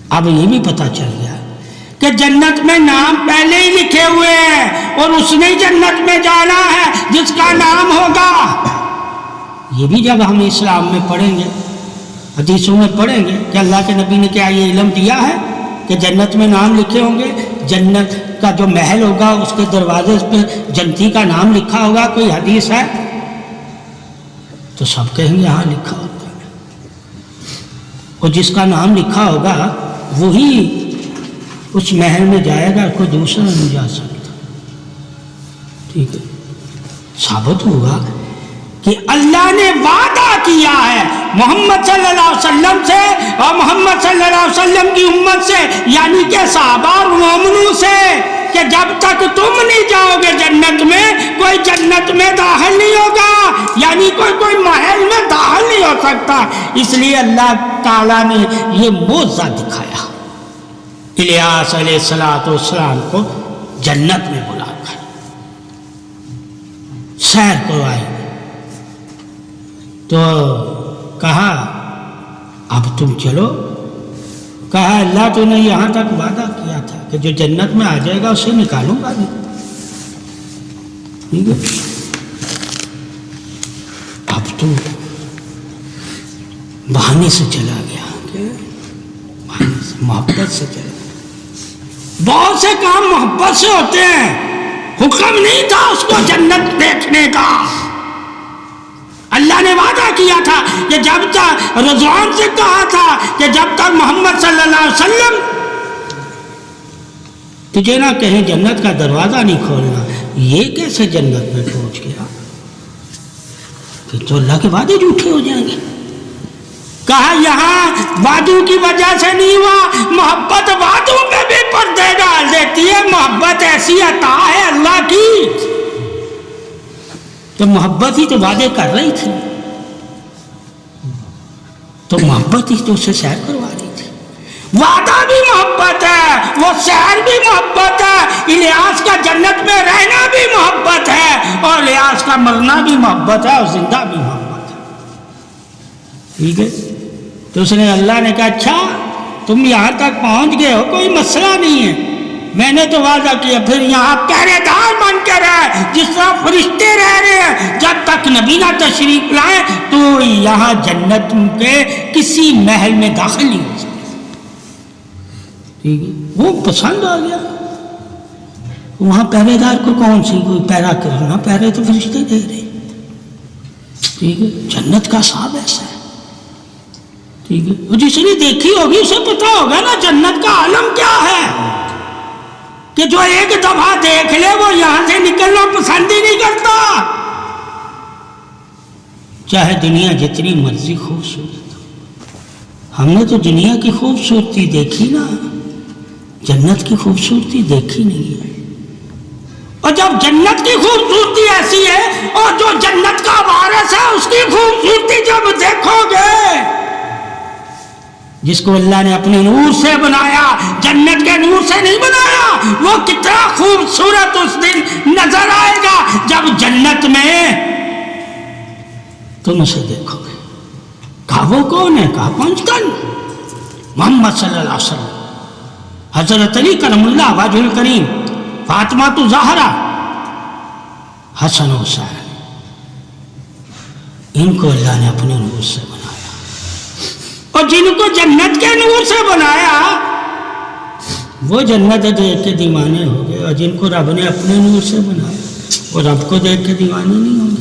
اب یہ بھی پتہ چل گیا کہ جنت میں نام پہلے ہی لکھے ہوئے ہیں اور اس نے جنت میں جانا ہے جس کا نام ہوگا۔ یہ بھی جب ہم اسلام میں پڑھیں گے، حدیثوں میں پڑھیں گے کہ اللہ کے نبی نے کیا یہ علم دیا ہے کہ جنت میں نام لکھے ہوں گے، جنت کا جو محل ہوگا اس کے دروازے پہ جنتی کا نام لکھا ہوگا، کوئی حدیث ہے؟ تو سب کہیں گے ہاں لکھا ہوتا ہے، اور جس کا نام لکھا ہوگا وہی اس محل میں جائے گا، کوئی دوسرا نہیں جا سکتا، ٹھیک ہے۔ ثابت ہوگا کہ اللہ نے وعدہ کیا ہے محمد صلی اللہ علیہ وسلم سے اور محمد صلی اللہ علیہ وسلم کی امت سے، یعنی کہ صحابہ اور مومنوں سے، کہ جب تک تم نہیں جاؤ گے جنت میں کوئی جنت میں داخل نہیں ہوگا، یعنی کوئی محل میں داخل نہیں ہو سکتا۔ اس لیے اللہ تعالیٰ نے یہ معجزہ دکھایا الیاس علیہ السلام کو جنت میں بلا کر، سیر کروائے تو کہا اب تم چلو. کہا اللہ تو نے یہاں تک وعدہ کیا تھا کہ جو جنت میں آ جائے گا اسے نکالوں گا نہیں. ٹھیک ہے, اب تو بہانے سے چلا گیا, بہانے سے, محبت سے چلا گیا. بہت سے کام محبت سے ہوتے ہیں. حکم نہیں تھا اس کو جنت دیکھنے کا. اللہ نے وعدہ کیا تھا کہ جب تک رضوان سے کہا تھا کہ جب تک محمد صلی اللہ علیہ وسلم تجھے نہ کہیں جنت کا دروازہ نہیں کھولنا. یہ کیسے جنت میں پہنچ گیا؟ پھر تو اللہ کے وعدے جھوٹے ہو جائیں گے. کہا یہاں وعدوں کی وجہ سے نہیں ہوا, محبت وعدوں پہ بھی پردے ڈال دیتی ہے. محبت ایسی عطا ہے اللہ کی, تو محبت ہی تو وعدے کر رہی تھی, تو محبت ہی تو اسے سیر کروا رہی تھی. وعدہ بھی محبت ہے, وہ سیر بھی محبت ہے, الیاس کا جنت میں رہنا بھی محبت ہے, اور الیاس کا مرنا بھی محبت ہے, اور زندہ بھی محبت ہے. ٹھیک ہے, تو اس نے اللہ نے کہا اچھا تم یہاں تک پہنچ گئے ہو, کوئی مسئلہ نہیں ہے, میں نے تو وعدہ کیا. پھر یہاں پہرے دار بن کے رہے جس طرح فرشتے رہ رہے ہیں, جب تک نبی نہ تشریف لائے تو یہاں جنت کے کسی محل میں داخل نہیں ہو سکتے. ٹھیک ہے, وہ پسند آ گیا. وہاں پہرے دار کو کون سی کوئی پہرا کرنا, پہرے تو فرشتے دے رہے. ٹھیک ہے, جنت کا صاحب ایسا ہے. ٹھیک ہے, جس نے دیکھی ہوگی اسے پتا ہوگا نا جنت کا عالم کیا ہے, کہ جو ایک دفعہ دیکھ لے وہ یہاں سے نکلنا پسند ہی نہیں کرتا. چاہے دنیا جتنی مرضی خوبصورت ہو. ہم نے تو دنیا کی خوبصورتی دیکھی نا, جنت کی خوبصورتی دیکھی نہیں ہے. اور جب جنت کی خوبصورتی ایسی ہے, اور جو جنت کا وارث ہے اس کی خوبصورتی جب دیکھو گے, جس کو اللہ نے اپنے نور سے بنایا, جنت کے نور سے نہیں بنایا, وہ کتنا خوبصورت اس دن نظر آئے گا جب جنت میں تم اسے دیکھو گے. کہا وہ کون ہے؟ کہا پنجتن محمد صلی اللہ علیہ وسلم, حضرت علی کرم اللہ وجہ الکریم, فاطمہ تو زہرا, حسن حسین, ان کو اللہ نے اپنے نور سے بنایا. اور جن کو جنت کے نور سے بنایا وہ جنت دیکھ کے دیوانے ہو گئے, اور جن کو رب نے اپنے نور سے بنایا وہ رب کو دیکھ کے دیوانے نہیں ہوں گے.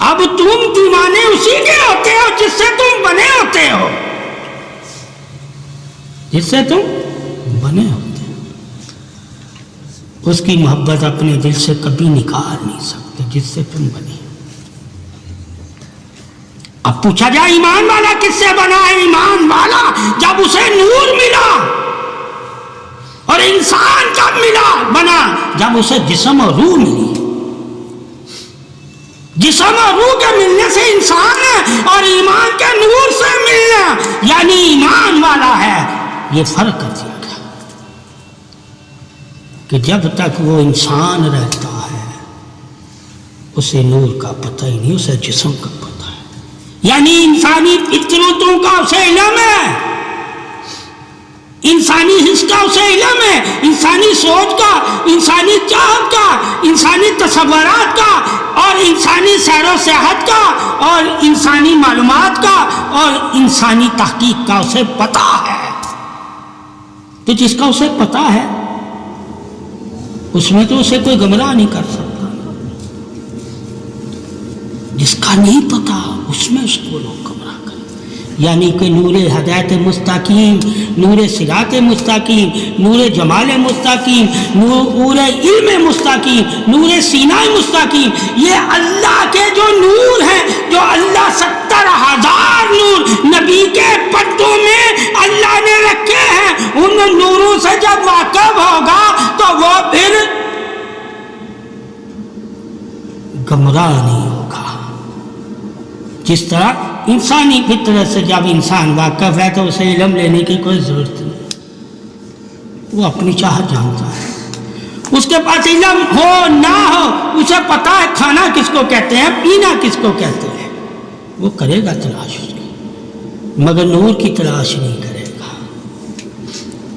اب تم دیوانے اسی کے ہوتے ہو جس سے تم بنے ہوتے ہو, جس سے تم بنے ہوتے ہو. اس کی محبت اپنے دل سے کبھی نکال نہیں سکتے جس سے تم بنے. اب پوچھا جائے ایمان والا کس سے بنا ہے؟ ایمان والا جب اسے نور ملا. اور انسان کب ملا بنا؟ جب اسے جسم اور روح ملی. جسم اور روح کے ملنے سے انسان ہے, اور ایمان کے نور سے ملنا یعنی ایمان والا ہے. یہ فرق کر دیا گیا کہ جب تک وہ انسان رہتا ہے اسے نور کا پتہ ہی نہیں, اسے جسم کا پتہ ہے. یعنی انسانی فطرتوں کا اسے علم ہے, انسانی حس کا اسے علم ہے, انسانی سوچ کا, انسانی چاہت کا, انسانی تصورات کا, اور انسانی سیر و سیاحت کا, اور انسانی معلومات کا, اور انسانی تحقیق کا اسے پتہ ہے. تو جس کا اسے پتہ ہے اس میں تو اسے کوئی گمراہ نہیں کر سکتا. جس کا نہیں پتہ اس میں اس کو لوگ گمراہ کریں. یعنی کہ نور ہدایت مستقیم, نور صراط مستقیم, نور جمال مستقیم, نور علم مستقیم, نور سینہ مستقیم, یہ اللہ کے جو نور ہیں, جو اللہ 70,000 نور نبی کے پردوں میں اللہ نے رکھے ہیں, ان نوروں سے جب واقف ہوگا تو وہ پھر گمراہ نہیں ہوگا. جس طرح انسانی فطرت سے جب انسان واقف ہے تو اسے علم لینے کی کوئی ضرورت نہیں, وہ اپنی چاہت جانتا ہے. اس کے پاس علم ہو نہ ہو اسے پتا ہے کھانا کس کو کہتے ہیں, پینا کس کو کہتے ہیں. وہ کرے گا تلاش اس کی، مگر نور کی تلاش نہیں کرے گا۔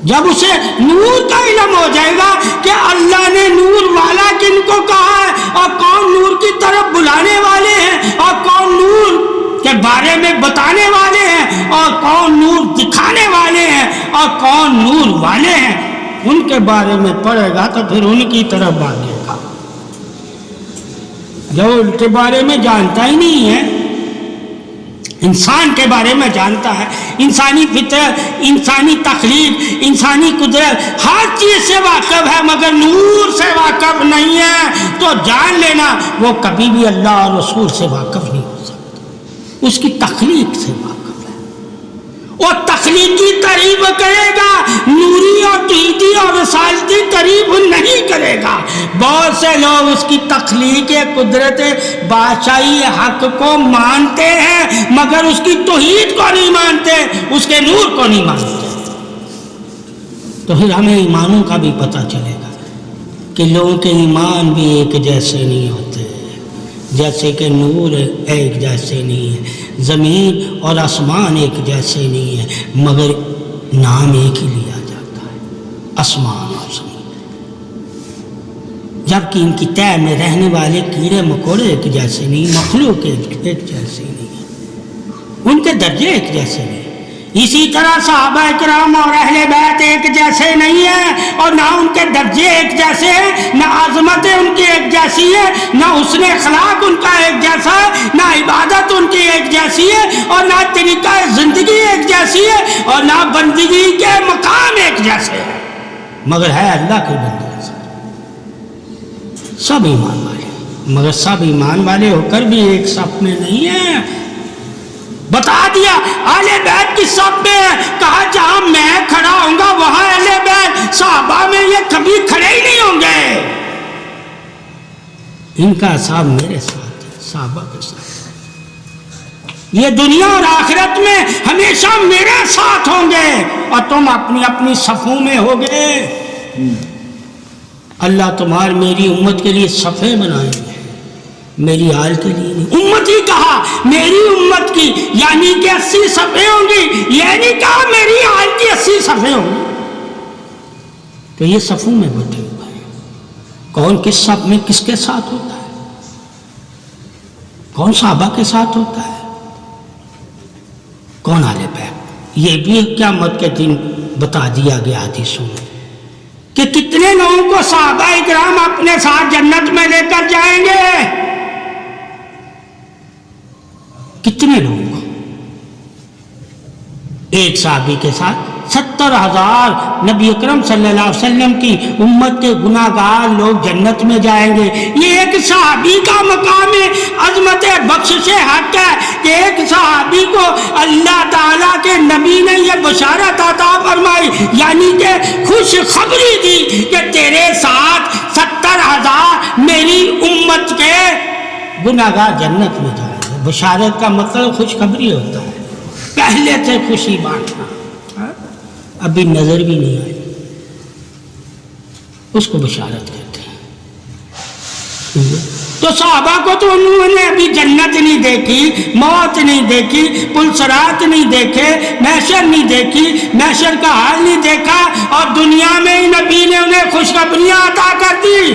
جب اسے نور کا علم ہو جائے گا کہ اللہ نے نور والا کن کو کہا ہے اور کون نور کی طرف بلانے والے ہیں اور کون نور کے بارے میں بتانے والے ہیں اور کون نور دکھانے والے ہیں اور کون نور والے ہیں، ان کے بارے میں پڑھے گا تو پھر ان کی طرف بھاگے گا۔ جو ان کے بارے میں جانتا ہی نہیں ہے، انسان کے بارے میں جانتا ہے، انسانی فطرت، انسانی تخلیق، انسانی قدرت، ہر چیز سے واقف ہے مگر نور سے واقف نہیں ہے، تو جان لینا وہ کبھی بھی اللہ اور رسول سے واقف نہیں ہو سکتا، اس کی تخلیق سے واقف ہے، اور تخلیقی تعریف کرے گا، نوری اور توحیدی اور رسالتی تعریف نہیں کرے گا۔ بہت سے لوگ اس کی تخلیق قدرت بادشاہی حق کو مانتے ہیں مگر اس کی توحید کو نہیں مانتے، اس کے نور کو نہیں مانتے۔ تو پھر ہمیں ایمانوں کا بھی پتہ چلے گا کہ لوگوں کے ایمان بھی ایک جیسے نہیں ہوتے، جیسے کہ نور ایک جیسے نہیں ہے، زمین اور آسمان ایک جیسے نہیں ہے، مگر نام ایک ہی لیا جاتا ہے، آسمان اور زمین، جبکہ ان کی تہ میں رہنے والے کیڑے مکوڑے ایک جیسے نہیں، مخلوق ایک جیسے نہیں ہے، ان کے درجے ایک جیسے نہیں۔ اسی طرح صحابہ اکرام اور اہل بیت ایک جیسے نہیں ہیں، اور نہ ان کے درجے ایک جیسے ہیں، نہ عظمتیں ان کی ایک جیسی ہے، نہ حسن اخلاق ان کا ایک جیسا ہے، نہ عبادت ان کی ایک جیسی ہے، اور نہ طریقہ زندگی ایک جیسی ہے، اور نہ بندگی کے مقام ایک جیسے ہے، مگر ہے اللہ کے بندے سب ایمان والے، مگر سب ایمان والے ہو کر بھی ایک صف میں نہیں ہیں۔ بتا دیا اہل بیت کی صف میں ہے، کہا جہاں میں کھڑا ہوں گا وہاں اہل بیت، صحابہ میں یہ کبھی کھڑے ہی نہیں ہوں گے، ان کا حساب میرے ساتھ ہے، صحابہ کے ساتھ، یہ دنیا اور آخرت میں ہمیشہ میرے ساتھ ہوں گے، اور تم اپنی اپنی صفوں میں ہوگے۔ اللہ تمہاری میری امت کے لیے صفیں بنائیں گے، میری آل کے لیے نہیں۔ امت ہی کہا، میری امت کی یعنی کہ 80 صفیں ہوں گی، یہ نہیں کہا میری آل کی 80 صفیں ہوں گی۔ تو یہ صفوں میں بٹے ہوئے ہیں، کون کس صف میں کس کے ساتھ ہوتا ہے، کون صحابہ کے ساتھ ہوتا ہے، کون اہل بیت، یہ بھی قیامت کے دن بتا دیا گیا حدیثوں میں کہ کتنے لوگوں کو صحابہ اکرام اپنے ساتھ جنت میں لے کر جائیں گے، کتنے لوگوں کو؟ ایک صحابی کے ساتھ 70,000 نبی اکرم صلی اللہ علیہ وسلم کی امت کے گناہ گار لوگ جنت میں جائیں گے۔ یہ ایک صحابی کا مقام عظمت بخشش حق ہے کہ ایک صحابی کو اللہ تعالیٰ کے نبی نے یہ بشارت عطا فرمائی، یعنی کہ خوشخبری دی کہ تیرے ساتھ 70,000 میری امت کے گناہ گار جنت میں جائیں گے۔ بشارت کا مطلب خوشخبری ہوتا ہے، پہلے سے خوشی بانٹنا، ابھی نظر بھی نہیں آئی، اس کو بشارت کہتے ہیں۔ تو صحابہ کو تو انہوں نے ابھی جنت نہیں دیکھی، موت نہیں دیکھی، پلسرات نہیں دیکھے، محشر نہیں دیکھی، محشر کا حال نہیں دیکھا، اور دنیا میں ہی نبی نے انہیں خوشخبریاں عطا کر دی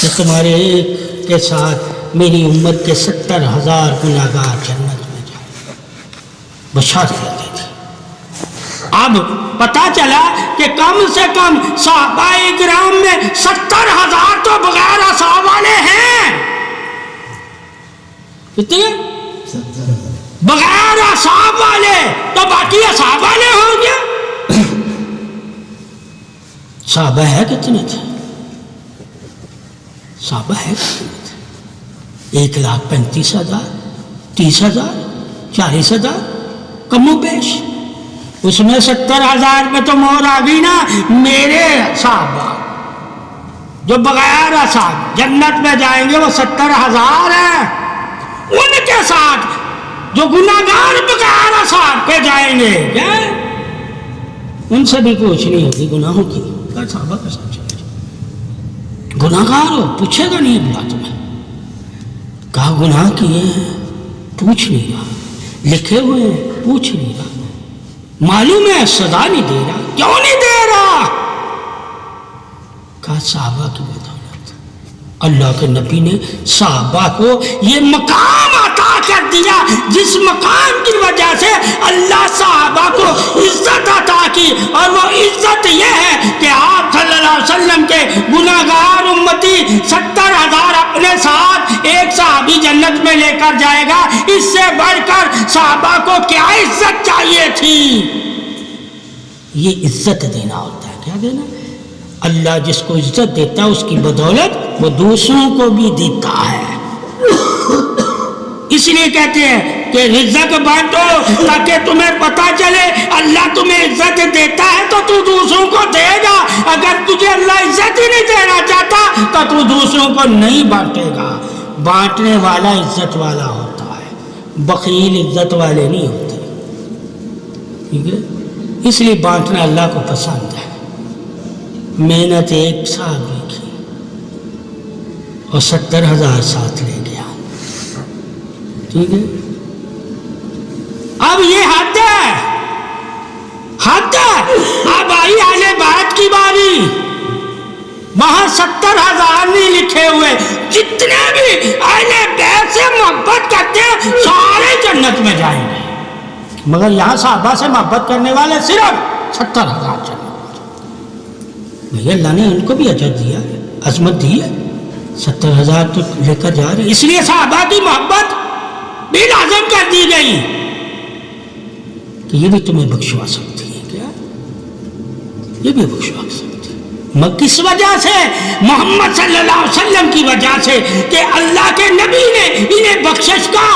کہ تمہارے ایک کے ساتھ میری امت کے 70,000 گناہ گار جنت میں جائیں، بشارت دیتی تھی۔ اب پتا چلا کہ کم سے کم صحابہ اکرام میں 70,000 تو بغیر اصحاب والے ہیں، کتنے؟ بغیر اصحاب والے، تو باقی اصحاب والے ہوں گے۔ صحابہ ہے کتنے تھے؟ صحابہ ہے کتنے تھے؟ 1,35,000، 30,000، 40,000، کم و بیش۔ اس میں 70,000 میں تو مہر آ گئی نا، میرے صحابہ جو بغیر اصحاب جنت میں جائیں گے وہ 70,000 ہیں، ان کے ساتھ جو گناہ گار بغیر اصحاب کے جائیں گے، کیا ان سے بھی پوچھنی ہوگی گناہوں کی، کیا صحابہ کے ساتھ چلے جائیں، گناہ گار ہو، پوچھے گا نہیں اللہ تمہیں، کہا گناہ کیے ہیں؟ پوچھ نہیں رہا. لکھے ہوئے ہیں؟ پوچھ نہیں رہا. معلوم ہے سزا نہیں دے رہا. کیوں نہیں دے رہا؟ کہا صحابہ کی بدولت. اللہ کے نبی نے صحابہ کو یہ مقام عطا کر دیا جس مقام کی وجہ سے اللہ صحابہ کو عزت عطا کی، اور وہ عزت یہ ہے کہ آپ صلی اللہ علیہ وسلم کے گناہگار امتی 70,000 اپنے ساتھ ایک صحابی جنت میں لے کر جائے گا. اس سے بڑھ کر صحابہ کو کیا عزت چاہیے تھی؟ یہ عزت دینا ہوتا ہے. کیا دینا؟ اللہ جس کو عزت دیتا ہے اس کی بدولت وہ دوسروں کو بھی دیتا ہے. اس لیے کہتے ہیں کہ رزق بانٹو تاکہ تمہیں پتا چلے اللہ تمہیں عزت دیتا ہے تو تو دوسروں کو دے گا. اگر تجھے اللہ عزت ہی نہیں دینا چاہتا تو تو دوسروں کو نہیں بانٹے گا. بانٹنے والا عزت والا ہوتا ہے، بخیل عزت والے نہیں ہوتے. ٹھیک ہے؟ اس لیے بانٹنا اللہ کو پسند ہے. محنت 1 سال بھی کی اور 70,000 ساتھ لے گیا. ٹھیک ہے؟ اب یہ حد ہے، حد ہے. اب آئی اہل بیت کی باری. وہاں 70,000 نہیں لکھے ہوئے، جتنے بھی اہل بیت سے محبت کرتے ہیں سارے جنت میں جائیں گے. مگر یہاں صحابہ سے محبت کرنے والے صرف 70,000 جنت. بھئی اللہ نے ان کو بھی اجر دیا، عظمت دی ہے. 70,000 تو لے کر جا رہے. اس لیے صحابہ کی محبت بھی لازم کر دی گئی کہ یہ بھی تمہیں بخشوا سکتی ہے. کیا یہ بھی بخشوا سکتی ہے؟ مگر کس وجہ سے؟ محمد صلی اللہ علیہ وسلم کی وجہ سے کہ اللہ کے نبی نے انہیں بخشش کا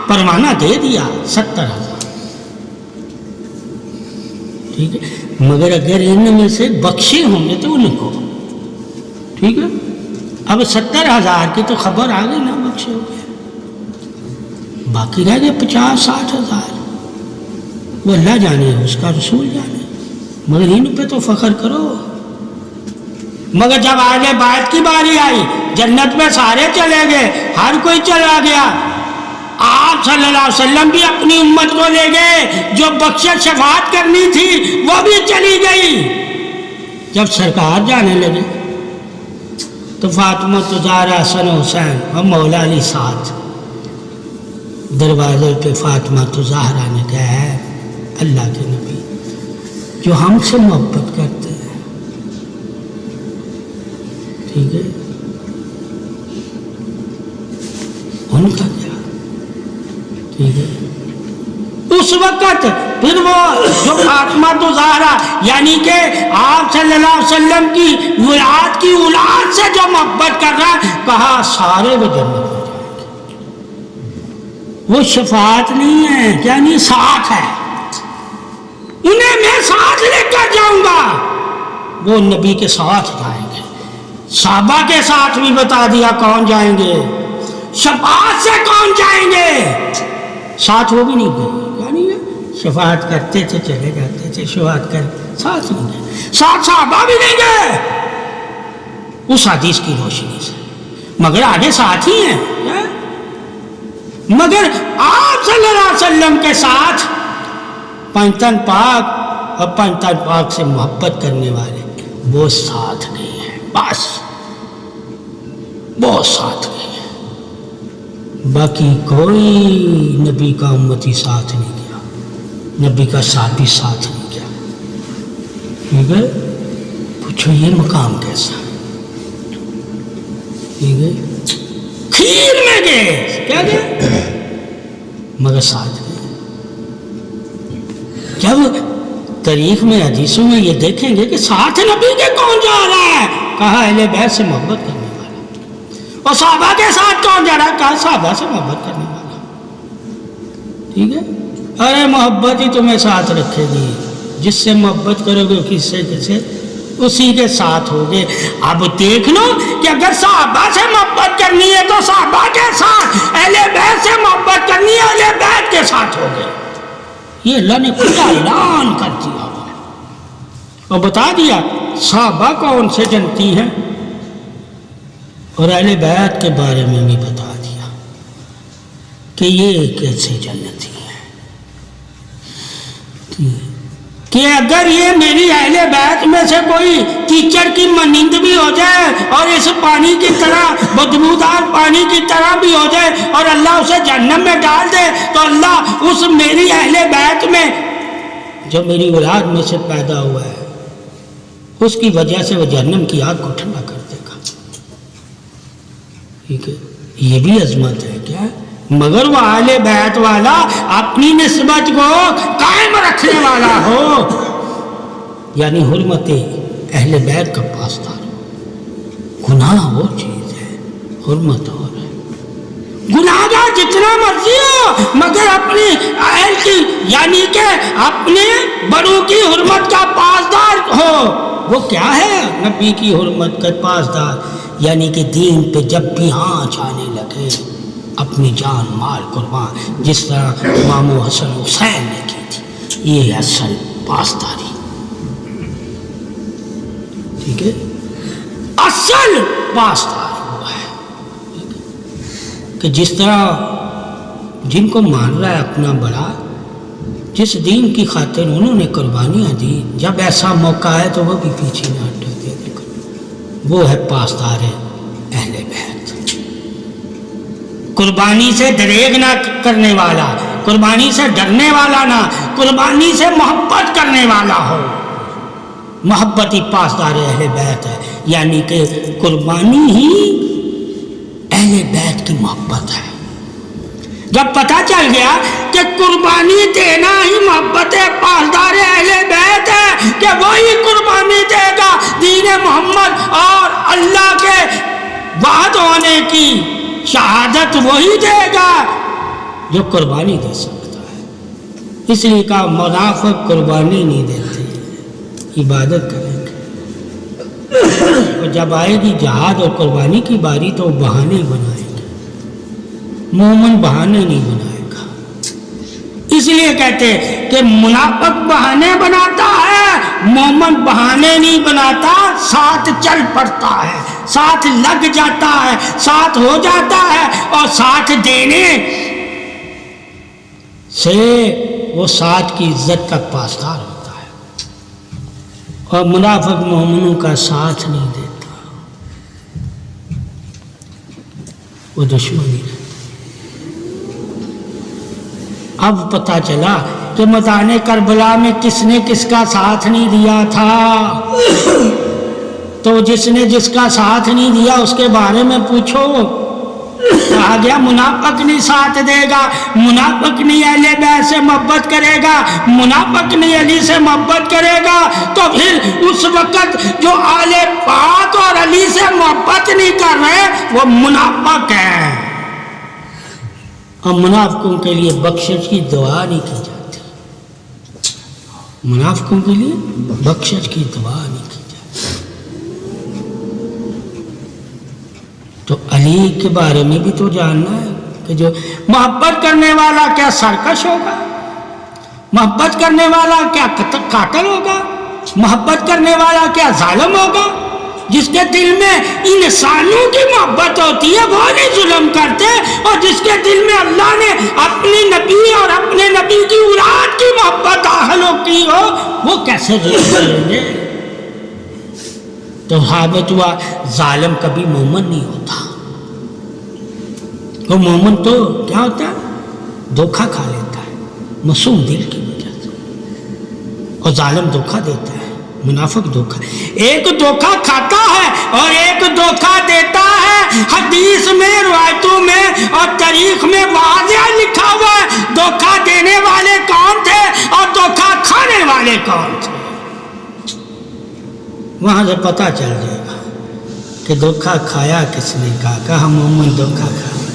پروانہ دے دیا. 70,000. ٹھیک ہے؟ مگر اگر ان میں سے بخشے ہوں گے تو ان کو. ٹھیک ہے؟ اب 70,000 کی تو خبر آ گئی نا بخشے ہو گئے. باقی رہ گئے 50-60,000. وہ اللہ جانے اس کا رسول جانے. مگر ان پہ تو فخر کرو. مگر جب اہل بیت کی باری آئی جنت میں سارے چلے گئے، ہر کوئی چلا گیا. آپ صلی اللہ علیہ وسلم بھی اپنی امت کو لے گئے، جو بخشش شفاعت کرنی تھی وہ بھی چلی گئی. جب سرکار جانے لگے تو فاطمہ زہرا، حسن حسین اور مولا علی ساتھ. دروازے پہ فاطمہ زہرا نے کہا ہے اللہ کے نبی جو ہم سے محبت کرتے ہیں، ٹھیک ہے، ان کا کیا؟ ٹھیک ہے. اس وقت پھر وہ جو فاطمہ زہرا یعنی کہ آپ صلی اللہ علیہ وسلم کی ولاد کی اولاد سے جو محبت کر رہا ہے، کہا سارے وہ جنت میں جائیں گے. وہ شفاعت نہیں ہے، کیا نہیں، ساتھ ہے. انہیں میں ساتھ لے کر جاؤں گا. وہ نبی کے ساتھ جائیں گے. صحابہ کے ساتھ بھی بتا دیا کون جائیں گے. شفاعت سے کون جائیں گے؟ ساتھ وہ بھی نہیں گئے. کیا نہیں ہے؟ شفاعت کرتے تھے چلے جاتے تھے، شفاعت کر ساتھ نہیں گئے. ساتھ صحابہ بھی نہیں گئے اس حدیث کی روشنی سے. مگر آگے ساتھ ہی ہیں. کیا؟ مگر آپ صلی اللہ علیہ وسلم کے ساتھ پنجتن پاک اور پنجتن پاک سے محبت کرنے والے وہ ساتھ نہیں ہیں. بس وہ ساتھ نہیں ہیں. باقی کوئی نبی کا امتی ساتھ نہیں کیا، نبی کا صحابی ساتھ نہیں کیا. ٹھیک ہے؟ پوچھو یہ مقام کیسا؟ ٹھیک ہے؟ کھیر میں گئے، کیا گئے؟ مگر ساتھ گئے. جب تاریخ میں حدیثوں میں یہ دیکھیں گے کہ ساتھ نبی کے کون جا رہا ہے، کہا اہل بیت سے محبت کرنے والا. اور صحابہ کے ساتھ کون جا رہا ہے، کہا صحابہ سے محبت کرنے والا. ٹھیک ہے؟ ارے محبت ہی تمہیں ساتھ رکھے گی. جس سے محبت کرو گے کس سے کسے اسی کے ساتھ ہوگے. اب دیکھ لو کہ اگر صحابہ سے محبت کرنی ہے تو صحابہ کے ساتھ، اہل بیت سے محبت کرنی ہے اہل بیت کے ساتھ ہوگے. یہ اللہ نے کھلا اعلان کر دیا اور بتا دیا صحابہ کون سے جنتی ہیں، اور اہل بیت کے بارے میں بھی بتا دیا. کہ یہ کیسے جنتی ہے، کہ اگر یہ میری اہل بیت میں سے کوئی کیچڑ کی مانند بھی ہو جائے اور اس پانی کی طرح بدبودار پانی کی طرح بھی ہو جائے اور اللہ اسے جہنم میں ڈال دے، تو اللہ اس میری اہل بیت میں جو میری اولاد میں سے پیدا ہوا ہے اس کی وجہ سے وہ جہنم کی آگ کو ٹھنڈا کر دے گا. ٹھیک ہے، یہ بھی عظمت ہے کیا؟ مگر وہ اہل بیت والا اپنی نسبت کو قائم رکھنے والا ہو، یعنی حرمت اہل بیت کا پاسدار ہو. گناہ وہ چیز ہے، حرمت اور ہے. گناہ گار جتنا مرضی ہو مگر اپنی اہل کی یعنی کہ اپنے بڑوں کی حرمت کا پاسدار ہو. وہ کیا ہے؟ نبی کی حرمت کا پاسدار، یعنی کہ دین پہ جب بھی آنچ آنے لگے اپنی جان مال قربان، جس طرح امام حسن حسین نے کی تھی. یہ اصل پاسداری. ٹھیک ہے، اصل پاسداری وہ ہے کہ جس طرح جن کو مان رہا ہے اپنا بڑا، جس دین کی خاطر انہوں نے قربانیاں دی، جب ایسا موقع ہے تو وہ بھی پیچھے نہ ہٹے. وہ ہے پاسدار اہل بیت. قربانی سے دریغ نہ کرنے والا، قربانی سے ڈرنے والا نہ، قربانی سے محبت کرنے والا ہو. محبت ہی پاسدار اہل بیت ہے، یعنی کہ قربانی ہی اہل بیت کی محبت ہے. جب پتہ چل گیا کہ قربانی دینا ہی محبت پاسدار اہل بیت ہے، کہ وہی قربانی دے گا، دین محمد اور اللہ کے واحد ہونے کی شہادت وہی دے گا جو قربانی دے سکتا ہے. اس لیے کہا منافق قربانی نہیں دیتے، عبادت کریں گے. اور جب آئے گی جہاد اور قربانی کی باری تو وہ بہانے بنائیں گے. مومن بہانے نہیں بنائے گا. اس لیے کہتے کہ منافق بہانے بناتا ہے، مومن بہانے نہیں بناتا، ساتھ چل پڑتا ہے، ساتھ لگ جاتا ہے، ساتھ ہو جاتا ہے، اور ساتھ دینے سے وہ ساتھ کی عزت کا پاسدار ہوتا ہے. اور منافق مومنوں کا ساتھ نہیں دیتا، وہ دشمنی ہے. اب پتہ چلا کہ میدان کربلا میں کس نے کس کا ساتھ نہیں دیا تھا. تو جس نے جس کا ساتھ نہیں دیا اس کے بارے میں پوچھو. کہا گیا منافق نہیں ساتھ دے گا، منافق نہیں اہل بیت سے محبت کرے گا، منافق نہیں علی سے محبت کرے گا. تو پھر اس وقت جو آل پاک اور علی سے محبت نہیں کر رہے وہ منافق ہے. اور منافقوں کے لیے بخشش کی دعا نہیں کی جاتی، منافقوں کے لیے بخشش کی دعا نہیں کی جاتی. تو علی کے بارے میں بھی تو جاننا ہے کہ جو محبت کرنے والا کیا سرکش ہوگا، محبت کرنے والا کیا قاتل ہوگا، محبت کرنے والا کیا ظالم ہوگا. جس کے دل میں انسانوں کی محبت ہوتی ہے وہ نہیں ظلم کرتے، اور جس کے دل میں اللہ نے اپنی نبی اور اپنے نبی کی اولاد کی محبت داخل کی ہو وہ کیسے ظلم کریں گے. تو ثابت ہوا ظالم کبھی مومن نہیں ہوتا. وہ مومن تو کیا ہوتا ہے؟ دھوکہ کھا لیتا ہے معصوم دل کی وجہ سے، اور ظالم دھوکہ دیتا ہے، منافق دھوکہ. ایک دھوکہ کھاتا ہے اور ایک دھوکہ دیتا ہے. حدیث میں، روایتوں میں اور تاریخ میں واضح لکھا ہوا ہے دھوکہ دینے والے کون تھے اور دھوکہ کھانے والے کون تھے. وہاں سے پتہ چل جائے گا کہ دھوکہ کھایا کس نے. کہا مومن دھوکہ کھائے گا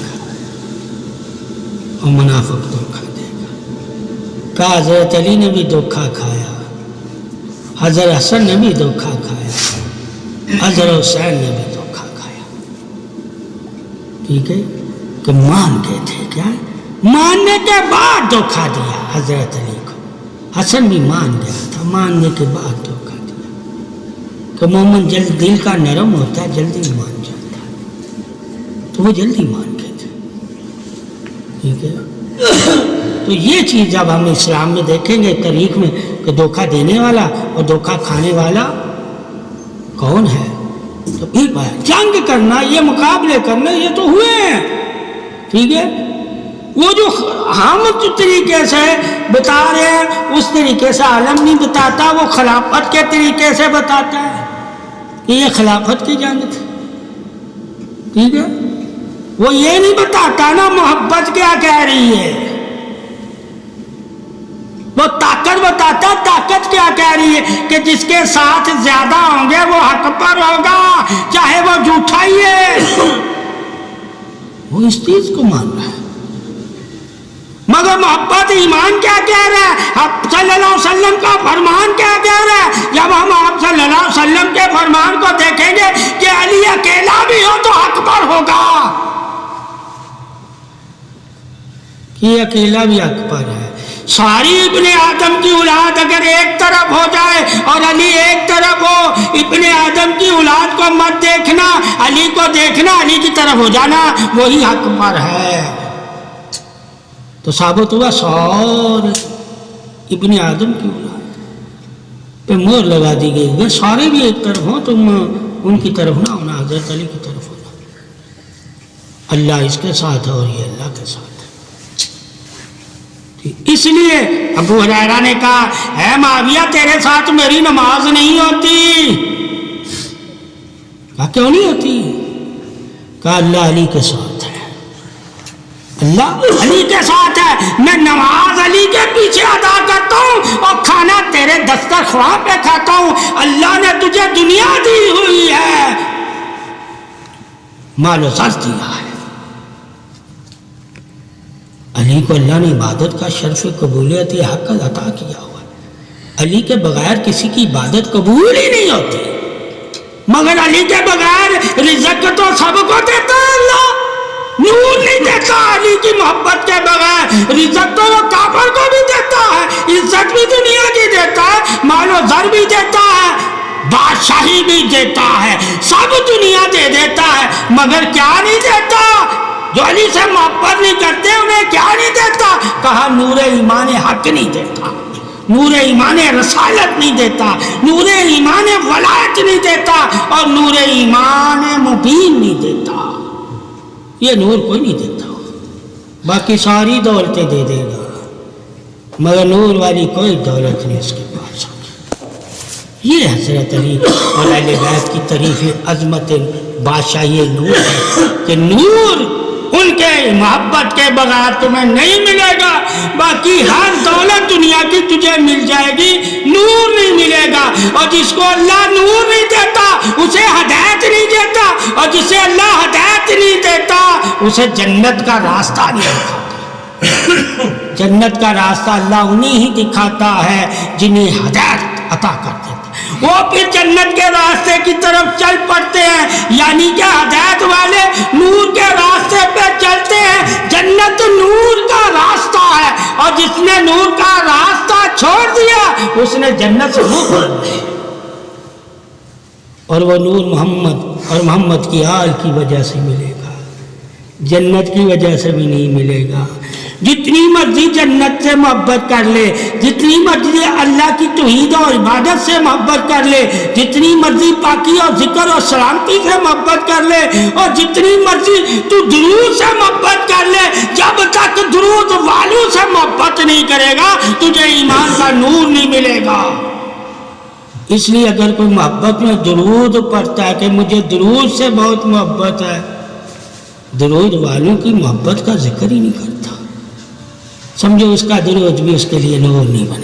اور منافق دھوکہ دے گا. کہا حضرت علی نے بھی دھوکہ کھایا، حضرت حسن نے بھی دھوکہ کھایا، حضرت حسین نے بھی دھوکہ کھایا. ٹھیک ہے، کہ مان گئے تھے، کیا ماننے کے بعد دھوکہ دیا حضرت علی کو. حسن بھی مان گیا تھا، ماننے کے بعد دھوکہ دیا. کہ مومن جلد دل کا نرم ہوتا ہے، جلدی مان جاتا ہے، تو وہ جلدی مان گئے تھے. ٹھیک ہے. تو یہ چیز جب ہم اسلام میں دیکھیں گے تاریخ میں کہ دھوکہ دینے والا اور دھوکہ کھانے والا کون ہے، تو پھر جنگ کرنا، یہ مقابلے کرنا، یہ تو ہوئے ہیں. ٹھیک ہے. وہ جو ہم طریقے سے بتا رہے ہیں اس طریقے سے عالم نہیں بتاتا، وہ خلافت کے طریقے سے بتاتا ہے کہ یہ خلافت کی جنگ تھی. ٹھیک ہے. وہ یہ نہیں بتاتا نا محبت کیا کہہ رہی ہے، وہ طاقت بتاتا. طاقت کیا کہہ رہی ہے کہ جس کے ساتھ زیادہ ہوں گے وہ حق پر ہوگا، چاہے وہ جھوٹا ہی ہے. وہ اس چیز کو مان رہا ہے. مگر محبت ایمان کیا کہہ رہا ہے، آپ صلی اللہ علیہ وسلم کا فرمان کیا کہہ رہا ہے. جب ہم آپ صلی اللہ علیہ وسلم کے فرمان کو دیکھیں گے کہ علی اکیلا بھی ہو تو حق پر ہوگا، کہ اکیلا بھی حق پر ہے. ساری ابن آدم کی اولاد اگر ایک طرف ہو جائے اور علی ایک طرف ہو، ابن آدم کی اولاد کو مت دیکھنا، علی کو دیکھنا، علی کی طرف ہو جانا، وہی حق پر ہے. تو ثابت ہوا سارے ابن آدم کی اولاد پہ مہر لگا دی گئی. اگر سارے بھی ایک طرف ہوں تم ان کی طرف نہ ہونا، حضرت علی کی طرف ہونا. اللہ اس کے ساتھ ہے اور یہ اللہ کے ساتھ ہے. اس لیے ابو ہریرہ نے کہا اے معاویہ تیرے ساتھ میری نماز نہیں ہوتی. کہا کیوں نہیں ہوتی؟ کہا اللہ علی کے ساتھ ہے، اللہ علی کے ساتھ ہے. میں نماز علی کے پیچھے ادا کرتا ہوں اور کھانا تیرے دسترخوان پہ کھاتا ہوں. اللہ نے تجھے دنیا دی ہوئی ہے، مال و زر دیا ہے. علی کو اللہ نے عبادت کا شرف قبولیت حق عطا کیا ہوا ہے. علی کے بغیر کسی کی عبادت قبول ہی نہیں ہوتی. مگر علی کے بغیر رزق تو سب کو دیتا ہے اللہ، نور نہیں دیتا. علی کی محبت کے بغیر رزق تو وہ کافر کو بھی دیتا ہے، عزت بھی دنیا کی دیتا ہے، مال و زر بھی دیتا ہے، بادشاہی بھی دیتا ہے، سب دنیا دے دیتا ہے. مگر کیا نہیں دیتا؟ جو علی سے محبت نہیں کرتے انہیں کیا نہیں دیتا؟ کہا نور ایمان حق نہیں دیتا، نور ایمان رسالت نہیں دیتا، نور ایمان ولایت نہیں دیتا، اور نور ایمان مبین نہیں دیتا. یہ نور کوئی نہیں دیتا. باقی ساری دولتیں دے دے گا مگر نور والی کوئی دولت نہیں اس کے پاس. یہ حضرت علی اور اہل بیت کی تعریف عظمت بادشاہی نور ہے کہ نور ان کے محبت کے بغیر تمہیں نہیں ملے گا. باقی ہر دولت دنیا کی تجھے مل جائے گی، نور نہیں ملے گا. اور جس کو اللہ نور نہیں دیتا اسے ہدایت نہیں دیتا، اور جسے اللہ ہدایت نہیں دیتا اسے جنت کا راستہ نہیں دکھاتا. جنت کا راستہ اللہ انہیں ہی دکھاتا ہے جنہیں ہدایت عطا کر دیتا. وہ پھر جنت کے راستے کی طرف چل پڑتے ہیں، یعنی کہ ہدایت والے نور کے راستے پہ چلتے ہیں. جنت نور کا راستہ ہے، اور جس نے نور کا راستہ چھوڑ دیا اس نے جنت سے منہ موڑ لیا. اور وہ نور محمد اور محمد کی آل کی وجہ سے ملے گا، جنت کی وجہ سے بھی نہیں ملے گا. جتنی مرضی جنت سے محبت کر لے، جتنی مرضی اللہ کی توحید اور عبادت سے محبت کر لے، جتنی مرضی پاکی اور ذکر اور سلامتی سے محبت کر لے، اور جتنی مرضی تو درود سے محبت کر لے، جب تک درود والوں سے محبت نہیں کرے گا تجھے ایمان کا نور نہیں ملے گا. اس لیے اگر کوئی محبت میں درود پڑھتا ہے کہ مجھے درود سے بہت محبت ہے، درود والوں کی محبت کا ذکر ہی نہیں کرتا، سمجھو اس کا درود بھی اس کے لیے نور نہیں بنا.